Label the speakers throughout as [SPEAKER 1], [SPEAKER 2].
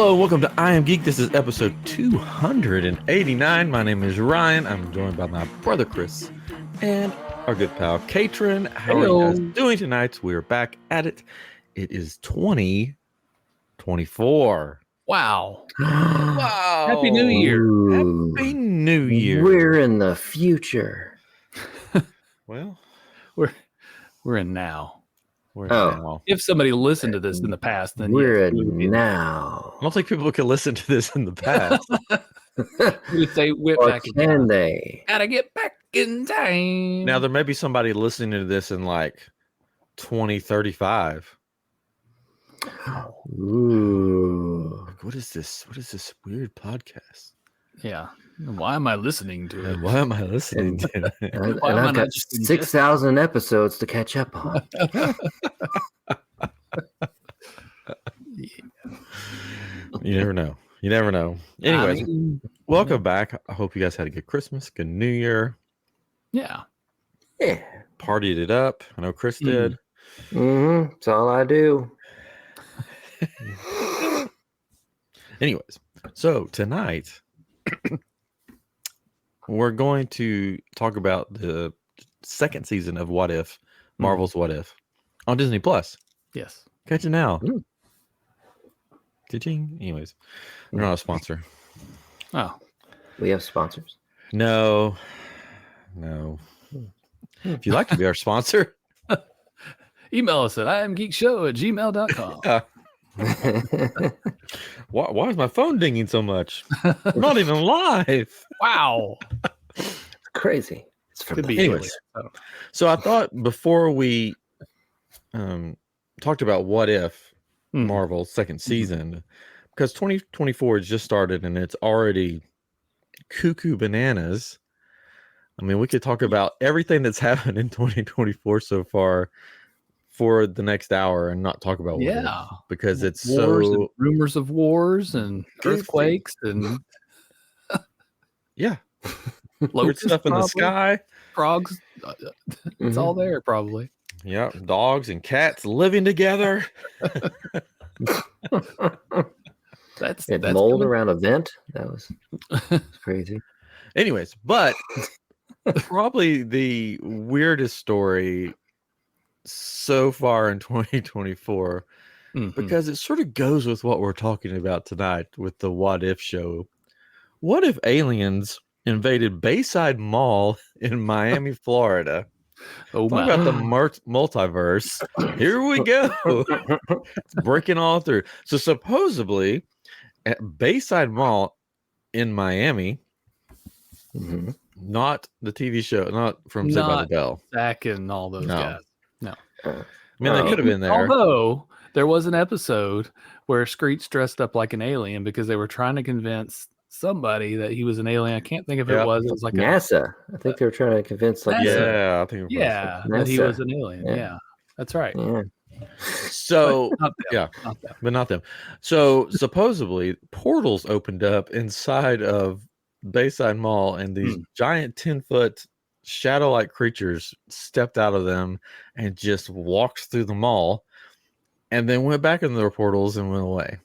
[SPEAKER 1] Hello, welcome to I Am Geek. This is episode 289. My name is Ryan. I'm joined by my brother Chris and our good pal Katrin. How are you guys doing tonight? We're back at it. It is 2024.
[SPEAKER 2] Wow.
[SPEAKER 1] Wow.
[SPEAKER 2] Happy New Year.
[SPEAKER 3] Ooh,
[SPEAKER 1] Happy New Year.
[SPEAKER 3] we're in the future.
[SPEAKER 1] Well,
[SPEAKER 2] We're in now.
[SPEAKER 1] we're in now.
[SPEAKER 2] If somebody listened to this in the past, then
[SPEAKER 3] We're
[SPEAKER 2] yes, we would be-
[SPEAKER 3] now.
[SPEAKER 1] I don't think people can listen to this in the past.
[SPEAKER 2] we would say whip
[SPEAKER 3] Or
[SPEAKER 2] back in
[SPEAKER 3] can
[SPEAKER 2] time.
[SPEAKER 3] they?
[SPEAKER 2] Gotta get back in time.
[SPEAKER 1] Now, there may be somebody listening to this in like 2035.
[SPEAKER 3] Ooh.
[SPEAKER 1] Like, what is this? What is this weird podcast?
[SPEAKER 2] Yeah. Why am I listening to it?
[SPEAKER 1] And why am I listening to it?
[SPEAKER 3] And
[SPEAKER 2] Why am I
[SPEAKER 3] I've
[SPEAKER 2] not
[SPEAKER 3] got
[SPEAKER 2] just
[SPEAKER 3] 6,000 episodes to catch up on.
[SPEAKER 1] You never know. You never know. Anyways, welcome back. I hope you guys had a good Christmas, good New Year.
[SPEAKER 2] Yeah.
[SPEAKER 3] Yeah.
[SPEAKER 1] Partied it up. I know Chris did.
[SPEAKER 3] Mm-hmm. That's all I do.
[SPEAKER 1] Anyways, so tonight we're going to talk about the second season of What If, Marvel's What If, on Disney Plus.
[SPEAKER 2] Yes.
[SPEAKER 1] Catch it now.
[SPEAKER 3] Mm.
[SPEAKER 1] Cha-ching. Anyways, we're not a sponsor.
[SPEAKER 2] Oh.
[SPEAKER 3] We have sponsors.
[SPEAKER 1] No. If you'd like to be our sponsor,
[SPEAKER 2] Email us at iamGEEKshow@gmail.com.
[SPEAKER 1] why is my phone dinging so much? I'm not even live.
[SPEAKER 2] Wow.
[SPEAKER 3] Crazy. It's from
[SPEAKER 2] Could
[SPEAKER 3] the
[SPEAKER 2] be
[SPEAKER 1] Anyways.
[SPEAKER 2] alien.
[SPEAKER 1] So I thought before we talked about What If Marvel's second season, because 2024 has just started and it's already cuckoo bananas. I mean, we could talk about everything that's happened in 2024 so far for the next hour and not talk about What If, because it's
[SPEAKER 2] Wars
[SPEAKER 1] so
[SPEAKER 2] and rumors of wars and
[SPEAKER 1] Goofy.
[SPEAKER 2] earthquakes and
[SPEAKER 1] yeah, weird
[SPEAKER 2] locusts,
[SPEAKER 1] stuff in the
[SPEAKER 2] probably.
[SPEAKER 1] sky.
[SPEAKER 2] Frogs. It's all there, probably.
[SPEAKER 1] Yeah, dogs and cats living together.
[SPEAKER 2] That's
[SPEAKER 3] mold
[SPEAKER 2] coming.
[SPEAKER 3] around a vent. That was crazy.
[SPEAKER 1] Anyways, but probably the weirdest story so far in 2024,
[SPEAKER 2] Mhm.
[SPEAKER 1] because it sort of goes with what we're talking about tonight with the What If show. What if aliens invaded Bayside Mall in Miami, Florida?
[SPEAKER 2] Oh
[SPEAKER 1] Talk
[SPEAKER 2] my.
[SPEAKER 1] about the multiverse. Here we go. It's breaking all through. So supposedly at Bayside Mall in Miami,
[SPEAKER 3] Mhm.
[SPEAKER 1] not the TV show, not from Saved by the Bell.
[SPEAKER 2] Zach and all those
[SPEAKER 1] No.
[SPEAKER 2] guys.
[SPEAKER 1] I mean, they could have been there.
[SPEAKER 2] Although there was an episode where Screech dressed up like an alien because they were trying to convince somebody that he was an alien. I can't think of who
[SPEAKER 1] Yeah.
[SPEAKER 2] it was. It was like
[SPEAKER 3] NASA. I think they were trying to convince like
[SPEAKER 2] NASA.
[SPEAKER 1] Yeah, I think it was.
[SPEAKER 2] that he
[SPEAKER 3] NASA.
[SPEAKER 2] was an alien.
[SPEAKER 3] Yeah.
[SPEAKER 2] Yeah, that's right.
[SPEAKER 3] Yeah.
[SPEAKER 1] So
[SPEAKER 2] Not them,
[SPEAKER 1] yeah,
[SPEAKER 2] not them.
[SPEAKER 1] but not them. So supposedly portals opened up inside of Bayside Mall, and these giant 10-foot shadow-like creatures stepped out of them and just walked through the mall, and then went back into their portals and went away.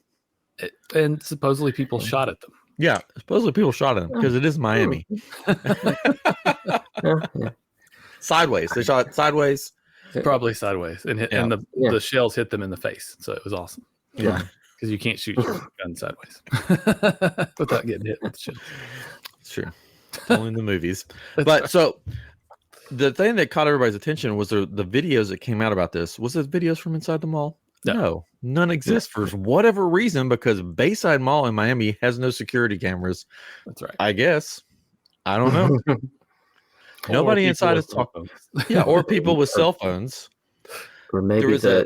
[SPEAKER 2] And supposedly people shot at them.
[SPEAKER 1] Yeah, supposedly people shot at them because it is Miami.
[SPEAKER 3] Yeah.
[SPEAKER 1] Sideways, they shot sideways.
[SPEAKER 2] Probably sideways, and hit,
[SPEAKER 1] Yeah.
[SPEAKER 2] and the shells hit them in the face. So it was awesome
[SPEAKER 1] Yeah,
[SPEAKER 2] because you can't shoot your gun sideways without getting hit with the shells.
[SPEAKER 1] it's true. Only in the movies. But so the thing that caught everybody's attention was the videos that came out about this. Was it videos from inside the mall? No, none exist for whatever reason, because Bayside Mall in Miami has no security cameras.
[SPEAKER 2] That's right.
[SPEAKER 1] I guess. I don't know. Nobody inside is talking. Yeah, or people with cell phones.
[SPEAKER 3] Or maybe
[SPEAKER 1] was
[SPEAKER 3] the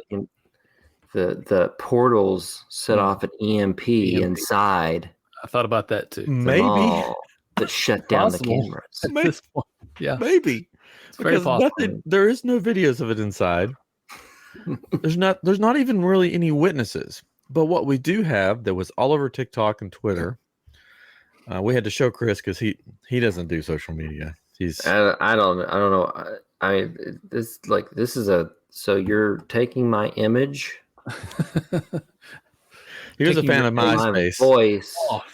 [SPEAKER 3] portals set off an EMP inside
[SPEAKER 2] I thought about that too.
[SPEAKER 3] the
[SPEAKER 1] Maybe.
[SPEAKER 3] mall that shut down the
[SPEAKER 2] Possible.
[SPEAKER 3] cameras.
[SPEAKER 2] At this point, yeah,
[SPEAKER 1] Maybe.
[SPEAKER 2] it's very
[SPEAKER 1] Because
[SPEAKER 2] possible.
[SPEAKER 1] there is no videos of it inside. There's not even really any witnesses. But what we do have that was all over TikTok and Twitter. We had to show Chris because he doesn't do social media. He's
[SPEAKER 3] I don't know. This is so you're taking my image.
[SPEAKER 1] He was a
[SPEAKER 2] taking
[SPEAKER 1] fan of
[SPEAKER 3] my
[SPEAKER 1] MySpace.
[SPEAKER 3] voice
[SPEAKER 2] off.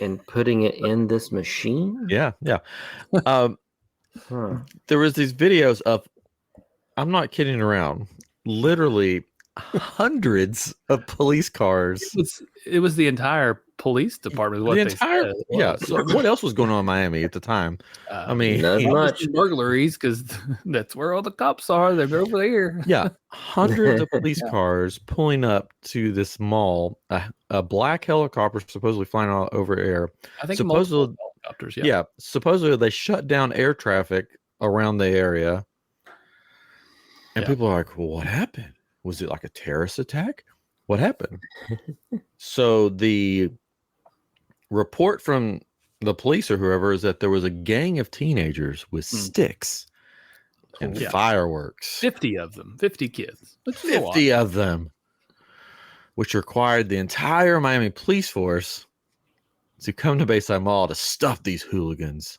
[SPEAKER 3] and putting it in this machine.
[SPEAKER 1] Yeah.
[SPEAKER 3] Huh.
[SPEAKER 1] There was these videos of, I'm not kidding around, literally hundreds of police cars.
[SPEAKER 2] It was the entire police department. Is what
[SPEAKER 1] The
[SPEAKER 2] they
[SPEAKER 1] entire,
[SPEAKER 2] said. It
[SPEAKER 1] yeah.
[SPEAKER 2] was.
[SPEAKER 1] So what else was going on in Miami at the time? I mean,
[SPEAKER 3] Not much.
[SPEAKER 2] Burglaries, because that's where all the cops are. They're over there.
[SPEAKER 1] yeah, hundreds of police cars pulling up to this mall. A black helicopter supposedly flying all over air.
[SPEAKER 2] I think
[SPEAKER 1] Supposedly,
[SPEAKER 2] multiple helicopters.
[SPEAKER 1] yeah, supposedly they shut down air traffic around the area. And people are like, well, what happened? Was it like a terrorist attack? What happened? So the report from the police or whoever is that there was a gang of teenagers with sticks and fireworks.
[SPEAKER 2] 50 of them. 50 kids.
[SPEAKER 1] 50 of them. Which required the entire Miami police force to come to Bayside Mall to stuff these hooligans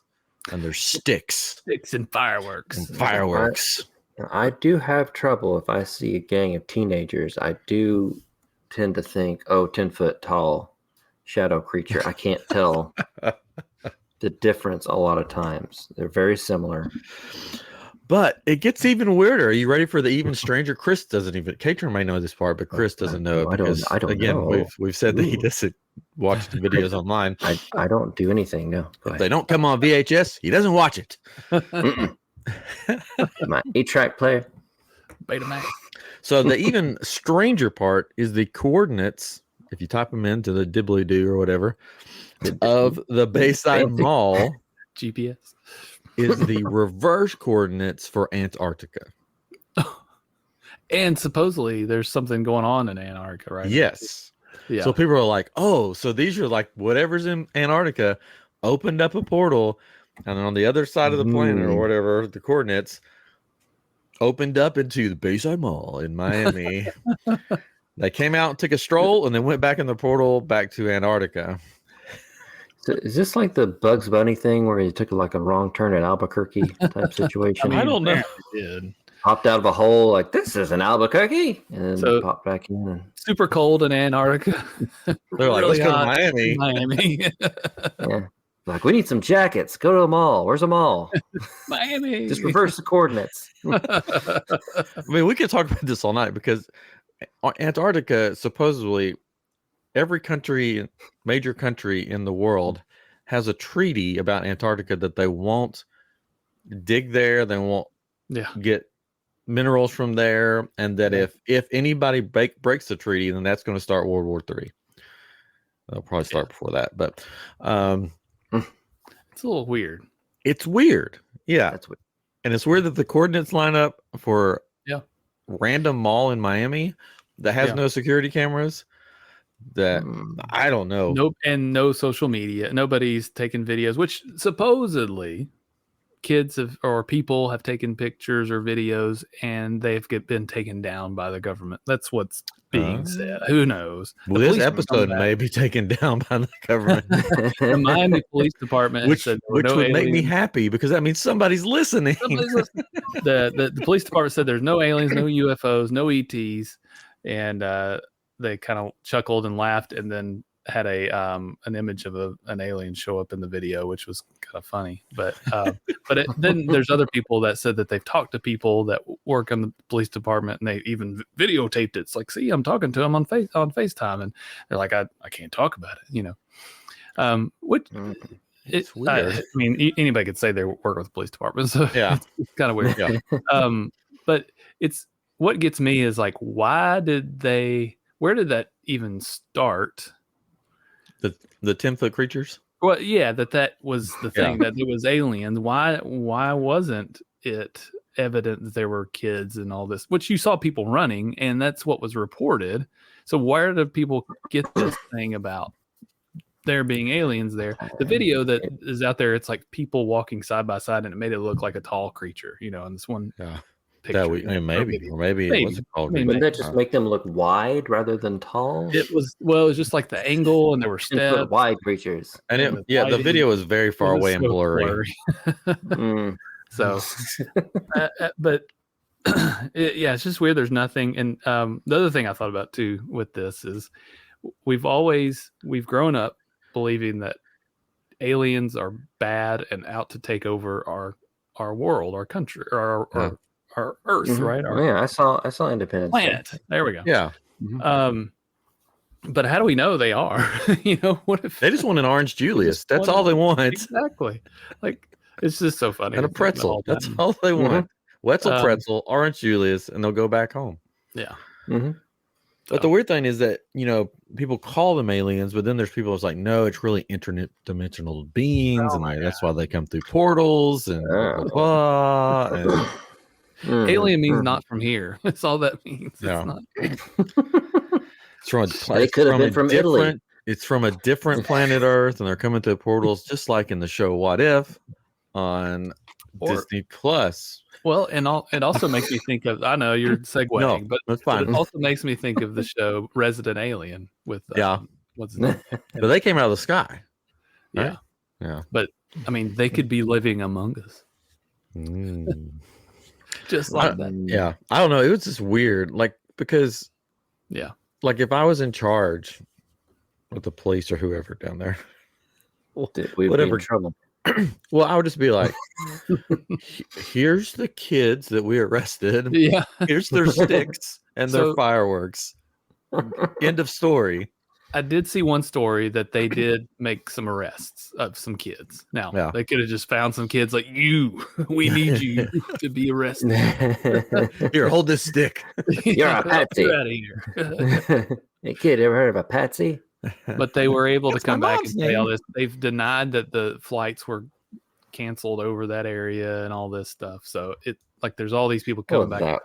[SPEAKER 1] and their sticks.
[SPEAKER 2] Sticks and fireworks.
[SPEAKER 1] And fireworks.
[SPEAKER 3] I do have trouble if I see a gang of teenagers. I do tend to think, 10-foot tall shadow creature. I can't tell the difference a lot of times. They're very similar.
[SPEAKER 1] But it gets even weirder. Are you ready for the even stranger? Chris doesn't even. Katrin may know this part, but Chris doesn't know it because
[SPEAKER 3] I don't
[SPEAKER 1] again,
[SPEAKER 3] know.
[SPEAKER 1] we've said that he doesn't watch the videos online.
[SPEAKER 3] I don't do anything. No,
[SPEAKER 1] if they don't come on VHS, he doesn't watch it.
[SPEAKER 3] My 8-track player.
[SPEAKER 2] Betamax.
[SPEAKER 1] So the even stranger part is the coordinates. If you type them into the dibbly-doo or whatever of the Bayside Mall,
[SPEAKER 2] GPS
[SPEAKER 1] is the reverse coordinates for Antarctica.
[SPEAKER 2] And supposedly there's something going on in Antarctica, right?
[SPEAKER 1] Yes.
[SPEAKER 2] Yeah.
[SPEAKER 1] So people are like, oh, so these are like whatever's in Antarctica opened up a portal, and on the other side of the planet or whatever, the coordinates opened up into the Bayside Mall in Miami. They came out and took a stroll and then went back in the portal back to Antarctica.
[SPEAKER 3] So is this like the Bugs Bunny thing where he took like a wrong turn at Albuquerque type situation?
[SPEAKER 1] I don't know.
[SPEAKER 2] Did.
[SPEAKER 3] Popped out of a hole like, this is an Albuquerque, and then popped back in. And...
[SPEAKER 2] super cold in Antarctica.
[SPEAKER 1] They're like,
[SPEAKER 2] really
[SPEAKER 1] let's go to
[SPEAKER 2] hot
[SPEAKER 1] Miami.
[SPEAKER 2] in Miami.
[SPEAKER 3] Yeah. Like, we need some jackets. Go to the mall. Where's the mall?
[SPEAKER 2] Miami.
[SPEAKER 3] Just reverse the coordinates.
[SPEAKER 1] I mean, we could talk about this all night because Antarctica, supposedly, every country, major country in the world has a treaty about Antarctica that they won't dig there, they won't get minerals from there, and that if anybody breaks the treaty, then that's going to start World War III. They'll probably start before that, but
[SPEAKER 2] it's a little weird.
[SPEAKER 1] It's weird, yeah.
[SPEAKER 3] That's weird.
[SPEAKER 1] And it's weird that the coordinates line up for random mall in Miami that has no security cameras. That I don't know.
[SPEAKER 2] Nope, and no social media. Nobody's taking videos, which supposedly kids or people have taken pictures or videos, and they've been taken down by the government. That's what's being said. Who knows?
[SPEAKER 1] Well, this episode may be taken down by the government.
[SPEAKER 2] The Miami Police Department,
[SPEAKER 1] which would make me happy because that means somebody's listening.
[SPEAKER 2] The police department said there's no aliens, no UFOs, no ETs, and they kind of chuckled and laughed, and then had an image of an alien show up in the video, which was kind of funny. But then there's other people that said that they've talked to people that work on the police department, and they even videotaped it. It's like, see, I'm talking to them on FaceTime, and they're like, I can't talk about it, you know. Which it's weird. I mean, anybody could say they work with the police department, so it's kind of weird. Yeah. But it's what gets me is like, where did that even start?
[SPEAKER 1] The 10-foot creatures?
[SPEAKER 2] Well, yeah, that was the thing, that it was aliens. Why wasn't it evident that there were kids and all this? Which you saw people running, and that's what was reported. So where did people get this thing about there being aliens there? The video that is out there, it's like people walking side by side, and it made it look like a tall creature, you know, in this one picture.
[SPEAKER 1] Maybe it wasn't called.
[SPEAKER 3] Wouldn't that just make them look wide rather than tall?
[SPEAKER 2] It was just like the angle, and there were steps.
[SPEAKER 3] Wide creatures.
[SPEAKER 1] And the video was very far away and blurry.
[SPEAKER 2] So, but it's just weird. There's nothing. And the other thing I thought about too with this is we've grown up believing that aliens are bad and out to take over our world, our country, or our Earth,
[SPEAKER 3] Mhm.
[SPEAKER 2] right? Our
[SPEAKER 3] Yeah, I saw Independence
[SPEAKER 2] planet.
[SPEAKER 3] Day.
[SPEAKER 2] There we go.
[SPEAKER 1] Yeah.
[SPEAKER 2] But how do we know they are? What if
[SPEAKER 1] They just want an orange Julius. That's all they want.
[SPEAKER 2] Exactly. Like, it's just so funny.
[SPEAKER 1] And a pretzel. That's all they want. Wetzel pretzel, orange Julius, and they'll go back home.
[SPEAKER 2] Yeah.
[SPEAKER 3] Mm-hmm.
[SPEAKER 1] But the weird thing is that, people call them aliens, but then there's people that's like, no, it's really interdimensional beings, and that's why they come through portals and blah, blah, blah. And
[SPEAKER 2] alien means not from here. That's all that means.
[SPEAKER 1] Yeah.
[SPEAKER 2] It's not.
[SPEAKER 3] They could have been from Italy.
[SPEAKER 1] It's from a different planet Earth, and they're coming through portals, just like in the show What If on Disney Plus.
[SPEAKER 2] Well, and it also makes me think of, I know you're segueing, but
[SPEAKER 1] that's fine.
[SPEAKER 2] But it also makes me think of the show Resident Alien with what's his name?
[SPEAKER 1] But they came out of the sky.
[SPEAKER 2] Right?
[SPEAKER 1] Yeah.
[SPEAKER 2] But I mean, they could be living among us. Just like that.
[SPEAKER 1] Yeah. I don't know. It was just weird. Like, because like if I was in charge with the police or whoever down there,
[SPEAKER 3] whatever, be in trouble.
[SPEAKER 1] Well, I would just be like, here's the kids that we arrested.
[SPEAKER 2] Yeah.
[SPEAKER 1] Here's their sticks and their fireworks. End of story.
[SPEAKER 2] I did see one story that they did make some arrests of some kids. Now, they could have just found some kids like, we need you to be arrested.
[SPEAKER 1] Here, hold this stick.
[SPEAKER 3] You're a patsy.
[SPEAKER 2] Get out of here.
[SPEAKER 3] Hey, kid, ever heard of a patsy?
[SPEAKER 2] But they were able to come back and say all this. They've denied that the flights were canceled over that area and all this stuff. So there's all these people coming back.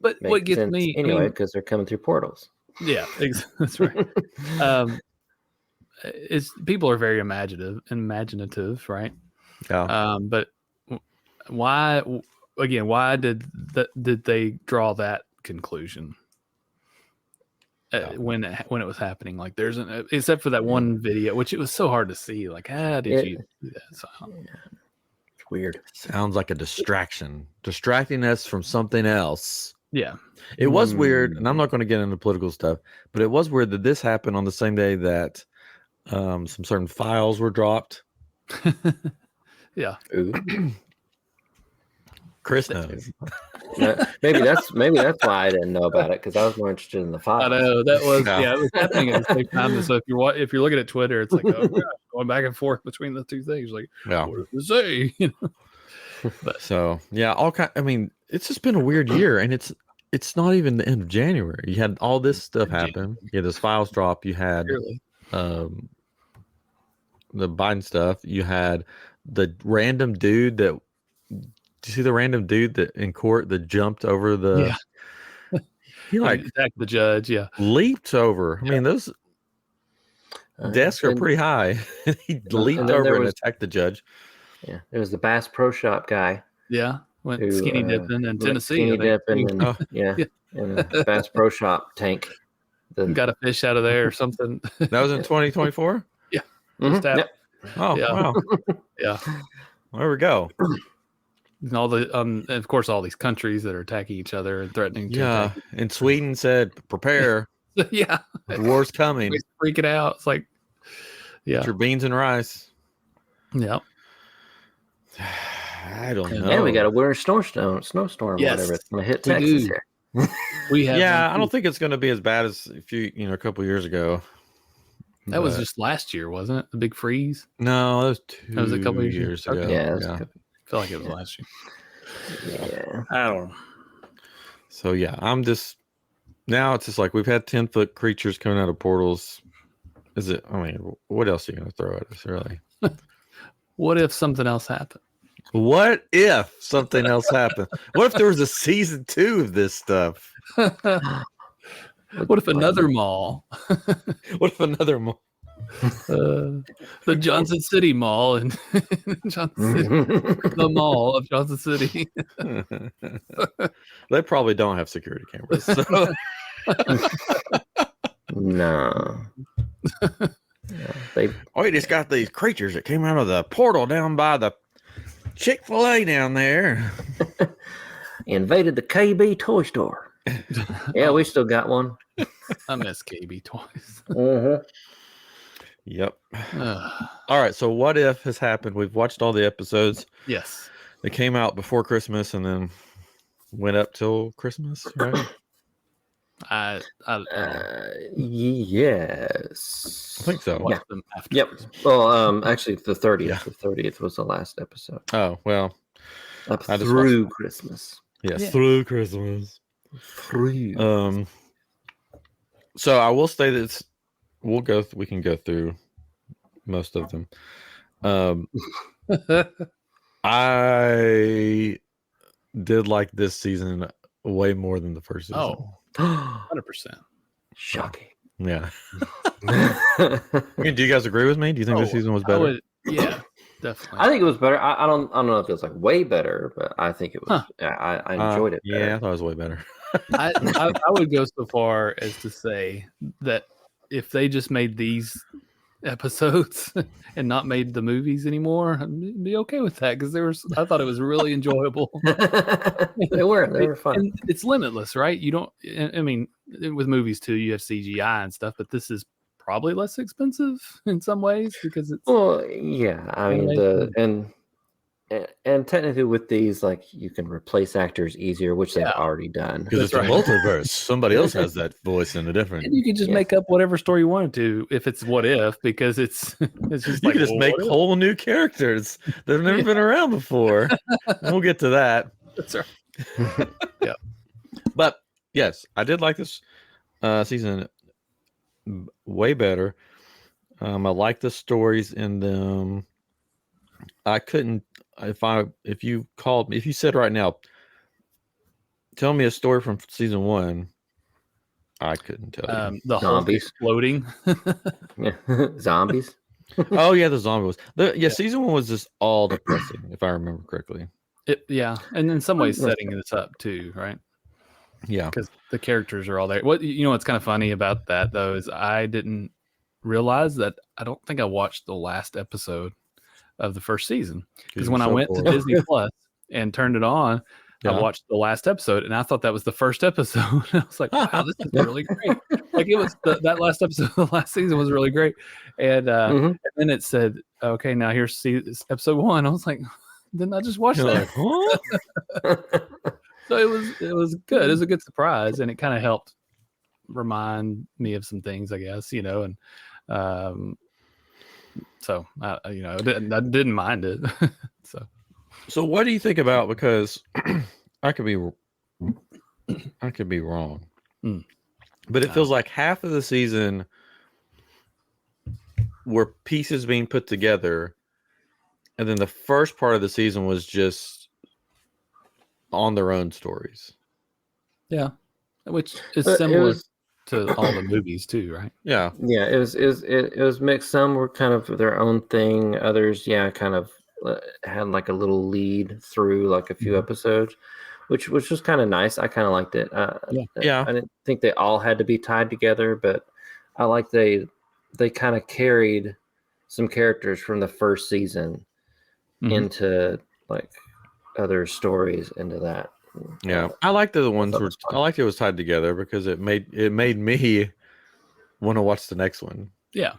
[SPEAKER 2] But what gets me
[SPEAKER 3] anyway, because they're coming through portals.
[SPEAKER 2] Yeah, that's right. People are very imaginative, right?
[SPEAKER 1] Yeah.
[SPEAKER 2] But why did they draw that conclusion? When it was happening, like except for that one video, which it was so hard to see. Like, how did you do that? So,
[SPEAKER 3] it's weird.
[SPEAKER 1] Sounds like a distracting us from something else.
[SPEAKER 2] Yeah,
[SPEAKER 1] it was weird, and I'm not going to get into political stuff, but it was weird that this happened on the same day that some certain files were dropped.
[SPEAKER 2] Yeah.
[SPEAKER 3] Ooh.
[SPEAKER 1] Chris knows.
[SPEAKER 3] Maybe that's why I didn't know about it, because I was more interested in the files.
[SPEAKER 2] I know that was it was happening at the same time. So if you're looking at Twitter, it's like going back and forth between the two things. Like, what does it say? But
[SPEAKER 1] so I mean, it's just been a weird year, and it's not even the end of January. You had all this stuff happen. You had this files drop. You had the Biden stuff. You had the random dude that. Do you see the random dude that in court that jumped over the? Yeah. He
[SPEAKER 2] attacked the judge. Yeah,
[SPEAKER 1] leaped over. I mean, those desks are pretty high. He leaped over and attacked the judge.
[SPEAKER 3] Yeah, there was the Bass Pro Shop guy.
[SPEAKER 2] Yeah, went skinny dipping in Tennessee.
[SPEAKER 3] Skinny dipping, and and a Bass Pro Shop tank.
[SPEAKER 2] Got a fish out of there or something.
[SPEAKER 1] That was in 2024.
[SPEAKER 2] Yeah.
[SPEAKER 3] Yep.
[SPEAKER 1] Oh wow.
[SPEAKER 2] Yeah.
[SPEAKER 1] There we go.
[SPEAKER 2] And all the of course, all these countries that are attacking each other and threatening to attack.
[SPEAKER 1] And Sweden said, "Prepare."
[SPEAKER 2] Yeah,
[SPEAKER 1] the war's coming.
[SPEAKER 2] Freaking out. It's like,
[SPEAKER 1] get your beans and rice.
[SPEAKER 2] Yeah.
[SPEAKER 1] I don't know.
[SPEAKER 3] And we got a winter snowstorm, whatever. It's going to hit Texas here.
[SPEAKER 2] We have.
[SPEAKER 1] I don't think it's going to be as bad as a couple years ago.
[SPEAKER 2] That was just last year, wasn't it? The big freeze.
[SPEAKER 1] No, that was
[SPEAKER 2] That was a couple of
[SPEAKER 1] years ago.
[SPEAKER 3] Okay. Yeah,
[SPEAKER 2] I feel like it was last year.
[SPEAKER 3] Yeah,
[SPEAKER 2] I don't know.
[SPEAKER 1] So I'm just now. It's just like we've had 10-foot creatures coming out of portals. Is it? I mean, what else are you going to throw at us, really?
[SPEAKER 2] What if something else happened?
[SPEAKER 1] What if something else happened? What if there was a season 2 of this stuff?
[SPEAKER 2] What if another mall?
[SPEAKER 1] What if another mall?
[SPEAKER 2] The Johnson City Mall and Johnson City, the mall of Johnson City.
[SPEAKER 1] They probably don't have security cameras. So.
[SPEAKER 3] No.
[SPEAKER 1] We just got these creatures that came out of the portal down by the Chick-fil-A down there.
[SPEAKER 3] invaded the KB toy store. Yeah, we still got one.
[SPEAKER 2] I miss KB toys.
[SPEAKER 3] Mm-hmm.
[SPEAKER 1] Yep. All right. So what if has happened? We've watched all the episodes.
[SPEAKER 2] Yes.
[SPEAKER 1] They came out before Christmas and then went up till Christmas, right?
[SPEAKER 2] I don't know.
[SPEAKER 3] Yes.
[SPEAKER 1] I think so.
[SPEAKER 2] Watch
[SPEAKER 3] Yeah.
[SPEAKER 2] them after
[SPEAKER 3] Yep.
[SPEAKER 2] Christmas.
[SPEAKER 3] Well, actually, the 30th.
[SPEAKER 1] Yeah.
[SPEAKER 3] The 30th was the last episode.
[SPEAKER 1] Oh, well.
[SPEAKER 3] Up
[SPEAKER 1] I just
[SPEAKER 3] through
[SPEAKER 1] watched
[SPEAKER 3] Christmas.
[SPEAKER 1] Yes,
[SPEAKER 2] Yeah.
[SPEAKER 1] through Christmas.
[SPEAKER 3] Through.
[SPEAKER 1] So I will say that we can go through most of them. I did like this season way more than the first season.
[SPEAKER 2] Oh, 100%.
[SPEAKER 3] Shocking.
[SPEAKER 1] Yeah. I mean, do you guys agree with me? Do you think this season was better?
[SPEAKER 2] Yeah, definitely.
[SPEAKER 3] I think it was better. I don't know if it was like way better, but I think it was. I enjoyed it.
[SPEAKER 1] Yeah, I thought it was way better.
[SPEAKER 2] I would go so far as to say that if they just made these episodes and not made the movies anymore, I'd be okay with that because I thought it was really enjoyable.
[SPEAKER 3] They were fun.
[SPEAKER 2] And it's limitless, right? You don't. I mean, with movies too, you have CGI and stuff, but this is probably less expensive in some ways because it's.
[SPEAKER 3] Well, yeah. I mean, and technically with these, like you can replace actors easier, which they've already done.
[SPEAKER 1] Because it's a multiverse. Somebody else has that voice in a different.
[SPEAKER 2] And you can just make up whatever story you wanted to if it's what if, because it's just
[SPEAKER 1] you can just make whole new characters that have never been around before. We'll get to that.
[SPEAKER 2] That's right. Yeah.
[SPEAKER 1] But yes, I did like this season way better. I like the stories in them. I couldn't if you said right now, tell me a story from season 1, I couldn't tell you.
[SPEAKER 3] Zombies
[SPEAKER 2] The Hulk exploding.
[SPEAKER 3] Yeah. Zombies.
[SPEAKER 1] Oh yeah, the zombie was. Season 1 was just all depressing, if I remember correctly.
[SPEAKER 2] And in some ways setting this up too, right?
[SPEAKER 1] Yeah,
[SPEAKER 2] because the characters are all there. What's kind of funny about that though is I didn't realize that I don't think I watched the last episode of the first season because when I went to Disney Plus and turned it on, I watched the last episode and I thought that was the first episode. I was like, wow, this is really great. Like it was that last episode of the last season was really great. And, and then it said, okay, now here's episode 1. I was like, didn't I just watch that?
[SPEAKER 1] Like, huh?
[SPEAKER 2] So it was good. It was a good surprise, and it kind of helped remind me of some things, I guess, and so I didn't mind it. So
[SPEAKER 1] what do you think about? Because I could be wrong, but it feels like half of the season were pieces being put together, and then the first part of the season was just on their own stories.
[SPEAKER 2] Yeah, which is similar to all the movies too, right?
[SPEAKER 3] Yeah. It was mixed. Some were kind of their own thing. Others, kind of had like a little lead through like a few episodes, which was kind of nice. I kind of liked it. I didn't think they all had to be tied together, but I like they kind of carried some characters from the first season into like other stories into that.
[SPEAKER 1] Yeah, I liked the ones where I liked it was tied together because it made me want to watch the next one.
[SPEAKER 2] Yeah,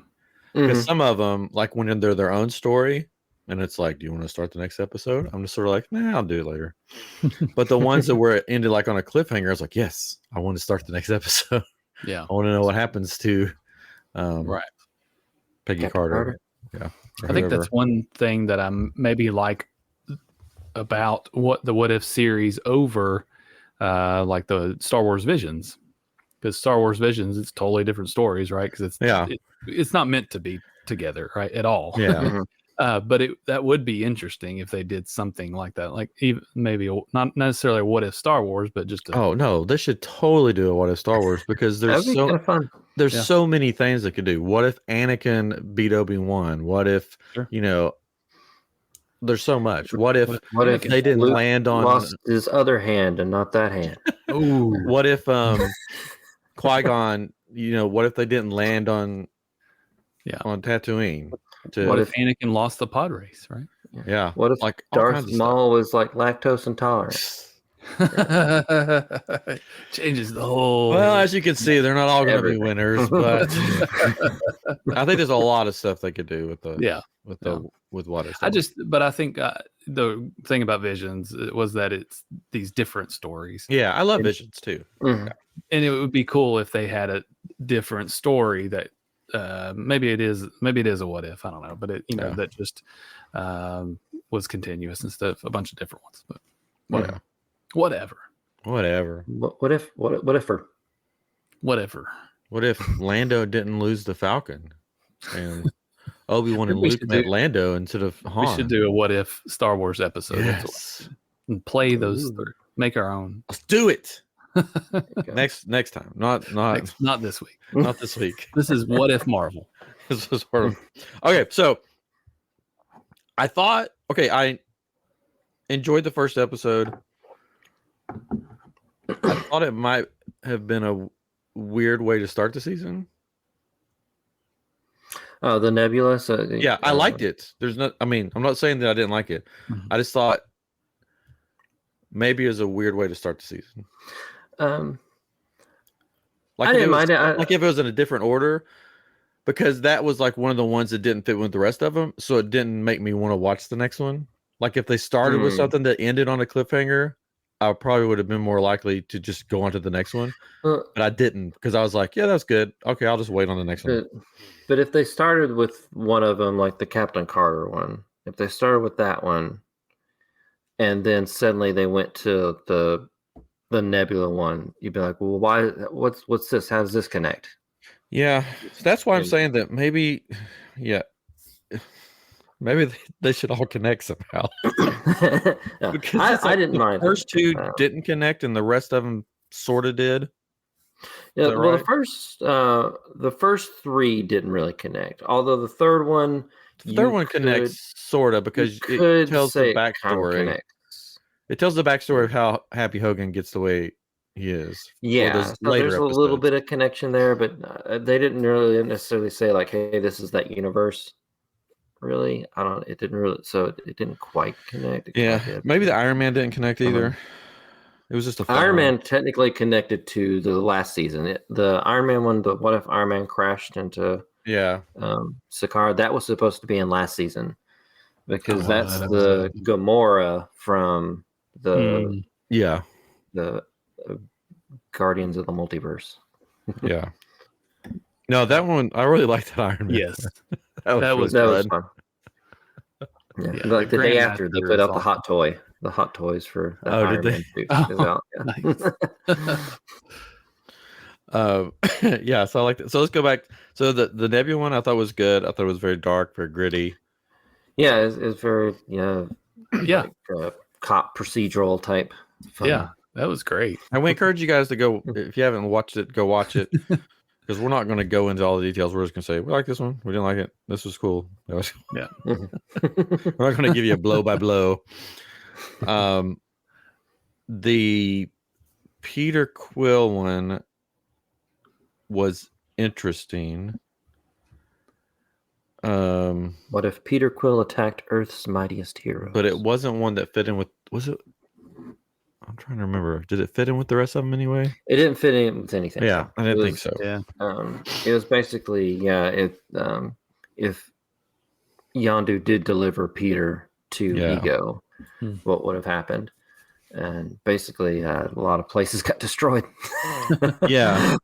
[SPEAKER 1] because some of them, like when they're their own story, and it's like, do you want to start the next episode? I'm just sort of like, nah, I'll do it later. But the ones that were ended like on a cliffhanger, I was like, yes, I want to start the next episode.
[SPEAKER 2] Yeah,
[SPEAKER 1] I want to know what happens to Peggy Carter. Yeah,
[SPEAKER 2] I think that's one thing that I'm maybe like about what if series over like the Star Wars Visions, because Star Wars Visions, it's totally different stories, right? Because it's not meant to be together, right, at all. But that would be interesting if they did something like that, like even maybe not necessarily a what if Star Wars, but just
[SPEAKER 1] they should totally do a what if Star Wars, because there's so fun. There's so many things they could do. What if Anakin beat Obi-Wan? What if there's so much. What if they didn't land on
[SPEAKER 3] lost his other hand and not that hand?
[SPEAKER 2] Oh,
[SPEAKER 1] what if Qui-Gon? What if they didn't land on Tatooine?
[SPEAKER 2] What if Anakin lost the pod race? Right?
[SPEAKER 1] Yeah.
[SPEAKER 3] What if Darth Maul was like lactose intolerant?
[SPEAKER 2] Changes the whole.
[SPEAKER 1] Well, as you can see, they're not all going to be
[SPEAKER 3] Everything.
[SPEAKER 1] winners, but I think there's a lot of stuff they could do with the with what it's.
[SPEAKER 2] But I think the thing about Visions was that it's these different stories.
[SPEAKER 1] Yeah, I love Visions too.
[SPEAKER 3] Mhm.
[SPEAKER 2] And it would be cool if they had a different story that maybe it is a what if, I don't know, but that just was continuous instead of a bunch of different ones. But whatever.
[SPEAKER 3] What
[SPEAKER 1] if Lando didn't lose the Falcon and Obi-Wan and Luke met Lando instead of Han?
[SPEAKER 2] We should do a what if Star Wars episode.
[SPEAKER 1] Yes.
[SPEAKER 2] And play those three. Make our own.
[SPEAKER 1] Let's do it. next time. Not
[SPEAKER 2] this week.
[SPEAKER 1] Not this week.
[SPEAKER 2] This is what if Marvel.
[SPEAKER 1] This is sort of okay. So I enjoyed the first episode. I thought it might have been a weird way to start the season.
[SPEAKER 3] Oh, the Nebula.
[SPEAKER 1] I liked it. I'm not saying that I didn't like it.
[SPEAKER 2] Mm-hmm.
[SPEAKER 1] I just thought maybe it was a weird way to start the season.
[SPEAKER 3] I didn't mind it.
[SPEAKER 1] Like if it was in a different order, because that was like one of the ones that didn't fit with the rest of them, so it didn't make me want to watch the next one. Like if they started with something that ended on a cliffhanger, I probably would have been more likely to just go on to the next one. But I didn't, because I was like, yeah, that's good. Okay, I'll just wait on the next one.
[SPEAKER 3] But if they started with one of them, like the Captain Carter one, if they started with that one, and then suddenly they went to the Nebula one, you'd be like, well, why? What's this? How does this connect?
[SPEAKER 1] Yeah, that's why I'm saying that maybe they should all connect somehow.
[SPEAKER 3] Because I didn't mind.
[SPEAKER 1] The first two didn't connect, and the rest of them sort of did.
[SPEAKER 3] Yeah, well, the first three didn't really connect. Although the third one,
[SPEAKER 1] connects sort of, because it tells the backstory. It tells the backstory of how Happy Hogan gets the way he is.
[SPEAKER 3] Yeah, there's a little bit of connection there, but they didn't really necessarily say like, "Hey, this is that universe." Really, it didn't quite connect.
[SPEAKER 1] Maybe the Iron Man didn't connect either. It was just a
[SPEAKER 3] Iron Man technically connected to the last season. The Iron Man one, the what if Iron Man crashed into Sakaar, that was supposed to be in last season, because that's the Gamora from the Guardians of the Multiverse.
[SPEAKER 1] Yeah. No, that one I really liked that Iron Man.
[SPEAKER 2] Yes.
[SPEAKER 1] that was
[SPEAKER 3] fun. Yeah. Like the day after, they put out the hot toys for Iron Man suit is out.
[SPEAKER 1] Yeah. So I like that. So let's go back. So the Nebula one I thought was good. I thought it was very dark, very gritty.
[SPEAKER 3] Yeah, it's very like, cop procedural type fun.
[SPEAKER 2] Yeah, that was great.
[SPEAKER 1] And we encourage you guys to go, if you haven't watched it, go watch it. Because we're not going to go into all the details. We're just going to say, we like this one. We didn't like it. This was cool.
[SPEAKER 2] Yeah.
[SPEAKER 1] We're not going to give you a blow by blow. The Peter Quill one was interesting.
[SPEAKER 3] What if Peter Quill attacked Earth's mightiest heroes?
[SPEAKER 1] But it wasn't one that fit in with, was it? I'm trying to remember. Did it fit in with the rest of them anyway?
[SPEAKER 3] It didn't fit in with anything.
[SPEAKER 1] Yeah, I didn't think so.
[SPEAKER 2] Yeah.
[SPEAKER 3] It was basically, if Yondu did deliver Peter to Ego, what would have happened? And basically, a lot of places got destroyed.
[SPEAKER 1] Yeah.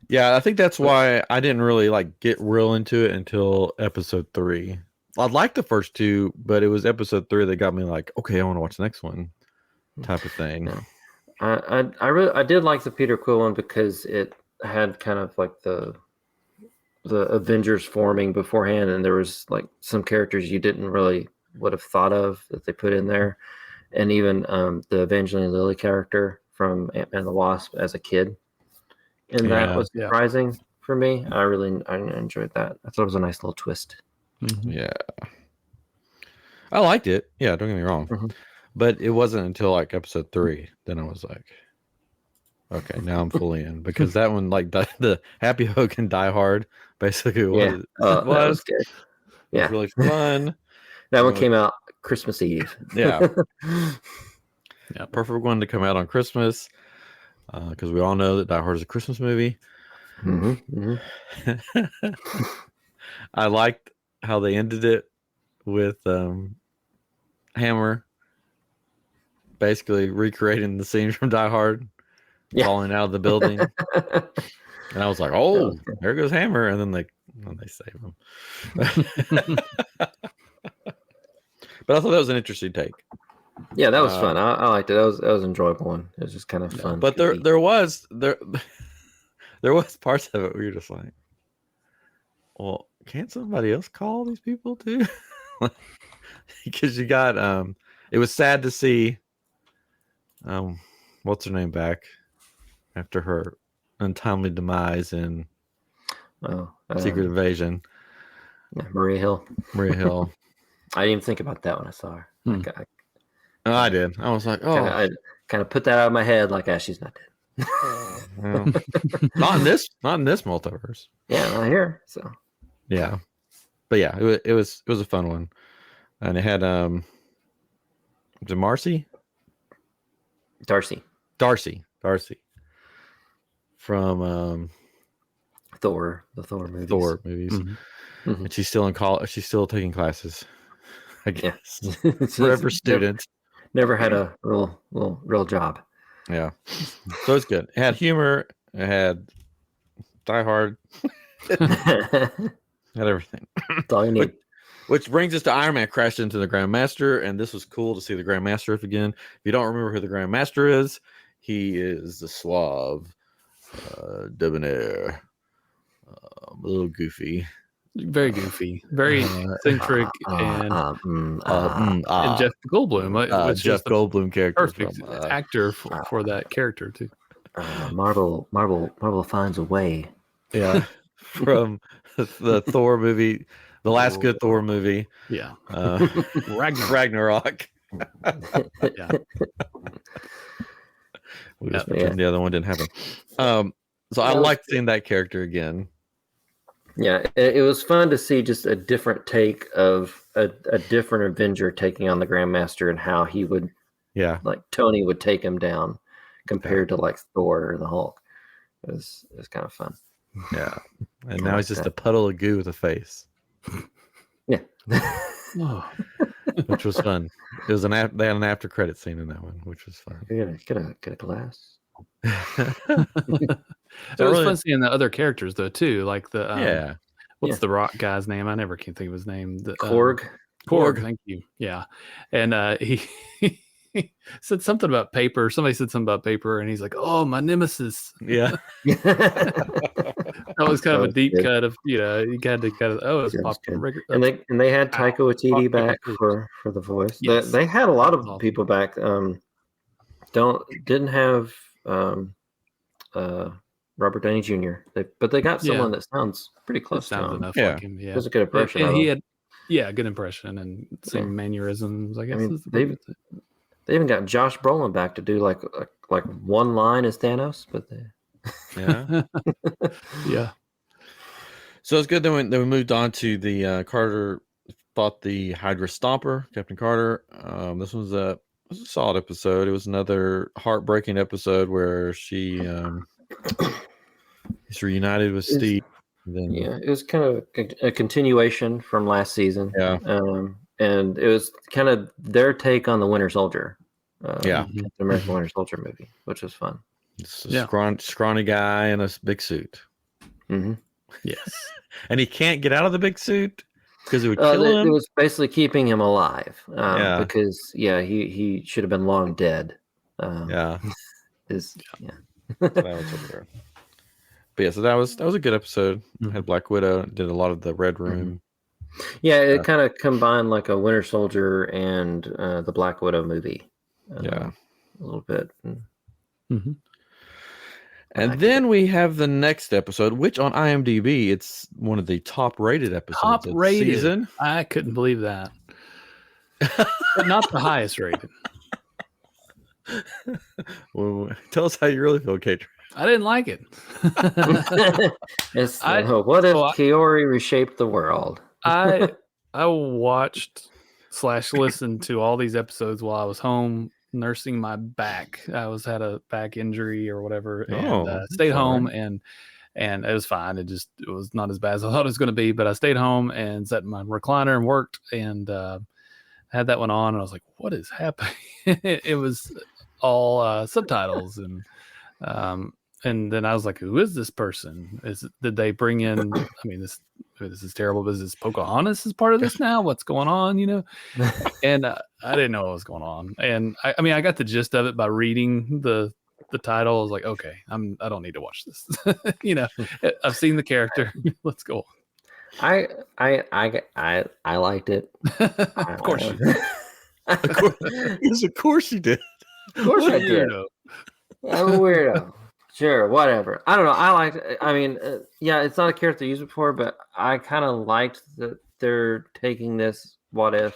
[SPEAKER 1] Yeah, I think that's why I didn't really get real into it until episode 3. I liked the first 2, but it was episode 3 that got me like, okay, I want to watch the next one, type of thing.
[SPEAKER 3] Yeah. I did like the Peter Quill one because it had kind of like the Avengers forming beforehand, and there was like some characters you didn't really would have thought of that they put in there, and even the Evangeline Lilly character from Ant-Man and the Wasp as a kid, and that was surprising for me. I enjoyed that. I thought it was a nice little twist.
[SPEAKER 2] Mm-hmm.
[SPEAKER 1] Yeah, I liked it. Yeah, don't get me wrong, but it wasn't until episode 3 then I was like, okay, now I'm fully in, because that one, the Happy Hogan Die Hard, basically was
[SPEAKER 3] that was good.
[SPEAKER 1] It was really fun.
[SPEAKER 3] That one came out Christmas Eve.
[SPEAKER 1] Yeah.
[SPEAKER 2] Yeah.
[SPEAKER 1] Perfect one to come out on Christmas, because we all know that Die Hard is a Christmas movie. I liked how they ended it with Hammer basically recreating the scene from Die Hard, falling out of the building. And I was like, "Oh, there goes Hammer!" And then they save him. But I thought that was an interesting take.
[SPEAKER 3] Yeah, that was fun. I liked it. That was an enjoyable one. It was just kind of fun.
[SPEAKER 1] But there was parts of it where you're just like, well, can't somebody else call these people too? Because you got it was sad to see what's her name back after her untimely demise in Secret Invasion.
[SPEAKER 3] Maria Hill.
[SPEAKER 1] I
[SPEAKER 3] didn't even think about that when I saw her.
[SPEAKER 1] I did. I was like, oh,
[SPEAKER 3] I kind of put that out of my head, like, she's not dead.
[SPEAKER 1] Not in this multiverse.
[SPEAKER 3] Yeah, not here. So
[SPEAKER 1] yeah, but yeah, it was a fun one, and it had was it Marcy?
[SPEAKER 3] Darcy
[SPEAKER 1] from
[SPEAKER 3] Thor, the Thor movies.
[SPEAKER 1] And she's still in college. She's still taking classes, I guess.
[SPEAKER 3] Yeah.
[SPEAKER 1] Forever student.
[SPEAKER 3] Never had a real job.
[SPEAKER 1] Yeah, so it's good. It had humor. It had Die Hard. Had everything.
[SPEAKER 3] That's all you need.
[SPEAKER 1] Which brings us to Iron Man crashed into the Grandmaster, and this was cool to see the Grandmaster again. If you don't remember who the Grandmaster is, he is the Slav, debonair, a little goofy.
[SPEAKER 2] Very goofy, very eccentric, and Jeff Goldblum, which
[SPEAKER 1] Jeff
[SPEAKER 2] is the
[SPEAKER 1] Goldblum character,
[SPEAKER 2] perfect actor for that character too.
[SPEAKER 3] Marvel finds a way.
[SPEAKER 1] Yeah, from the Thor movie, the last good Thor movie.
[SPEAKER 2] Yeah,
[SPEAKER 1] Ragnarok.
[SPEAKER 2] Yeah,
[SPEAKER 1] we just pretend the other one didn't happen. So I liked seeing that character again.
[SPEAKER 3] Yeah, it was fun to see just a different take of a different Avenger taking on the Grandmaster and how he would, like Tony would take him down compared to like Thor or the Hulk. It was kind of fun.
[SPEAKER 1] Yeah, and now he's just a puddle of goo with a face.
[SPEAKER 3] Yeah,
[SPEAKER 1] which was fun. It was they had an after credit scene in that one, which was fun.
[SPEAKER 3] Get a glass.
[SPEAKER 2] It was fun seeing the other characters though too, like the what's the Rock guy's name? I never can think of his name.
[SPEAKER 3] Korg.
[SPEAKER 2] Korg, thank you. Yeah, and he said something about paper. Somebody said something about paper, and he's like, "Oh, my nemesis."
[SPEAKER 1] Yeah,
[SPEAKER 2] that was kind of a deep cut of you had to kind of it's pop.
[SPEAKER 3] And they had Taika Waititi back for the voice. Yes. They had a lot of people back. Didn't have Robert Downey Jr. But they got someone that sounds pretty close to him.
[SPEAKER 2] Enough like him. Yeah,
[SPEAKER 3] it was a good impression.
[SPEAKER 2] And he had good impression and same mannerisms. I guess.
[SPEAKER 3] I mean, they even got Josh Brolin back to do like one line as Thanos, but
[SPEAKER 2] yeah.
[SPEAKER 1] So it's good. Then we moved on to the Carter fought the Hydra Stomper, Captain Carter. This was a solid episode. It was another heartbreaking episode where she is reunited with Steve. Then,
[SPEAKER 3] it was kind of a continuation from last season.
[SPEAKER 1] Yeah.
[SPEAKER 3] And it was kind of their take on the Winter Soldier.
[SPEAKER 1] Captain
[SPEAKER 3] American Winter Soldier movie, which was fun.
[SPEAKER 1] It's a scrawny guy in a big suit.
[SPEAKER 3] Mm-hmm.
[SPEAKER 2] Yes.
[SPEAKER 1] And he can't get out of the big suit because it would kill him.
[SPEAKER 3] It was basically keeping him alive. Because he should have been long dead.
[SPEAKER 1] That was over. But so that was a good episode. Had Black Widow, did a lot of the Red Room.
[SPEAKER 3] Yeah, it kind of combined like a Winter Soldier and the Black Widow movie. A little bit.
[SPEAKER 1] And then we have the next episode, which on IMDb, it's one of the top-rated episodes of the season.
[SPEAKER 2] I couldn't believe that. But not the highest rated.
[SPEAKER 1] Well, tell us how you really feel, Kate.
[SPEAKER 2] I didn't like it.
[SPEAKER 3] What if Kiori reshaped the world?
[SPEAKER 2] I watched / listened to all these episodes while I was home nursing my back. I had a back injury or whatever, and
[SPEAKER 1] Oh,
[SPEAKER 2] stayed
[SPEAKER 1] that's all
[SPEAKER 2] home,
[SPEAKER 1] right.
[SPEAKER 2] and it was fine. It was not as bad as I thought it was going to be, but I stayed home and sat in my recliner and worked, and had that one on, and I was like, what is happening? It was all subtitles, and then I was like, who is this person? Did they bring in, I mean, this is terrible, but is this Pocahontas is part of this now? What's going on, And I didn't know what was going on. And I mean, I got the gist of it by reading the title. I was like, okay, I don't need to watch this. I've seen the character. Let's go.
[SPEAKER 3] I liked it.
[SPEAKER 2] Of course you did.
[SPEAKER 1] Of course you did.
[SPEAKER 3] Of course I did. I'm a weirdo. Sure, whatever. I don't know. I liked it. I mean, yeah, it's not a character used before, but I kind of liked that they're taking this what if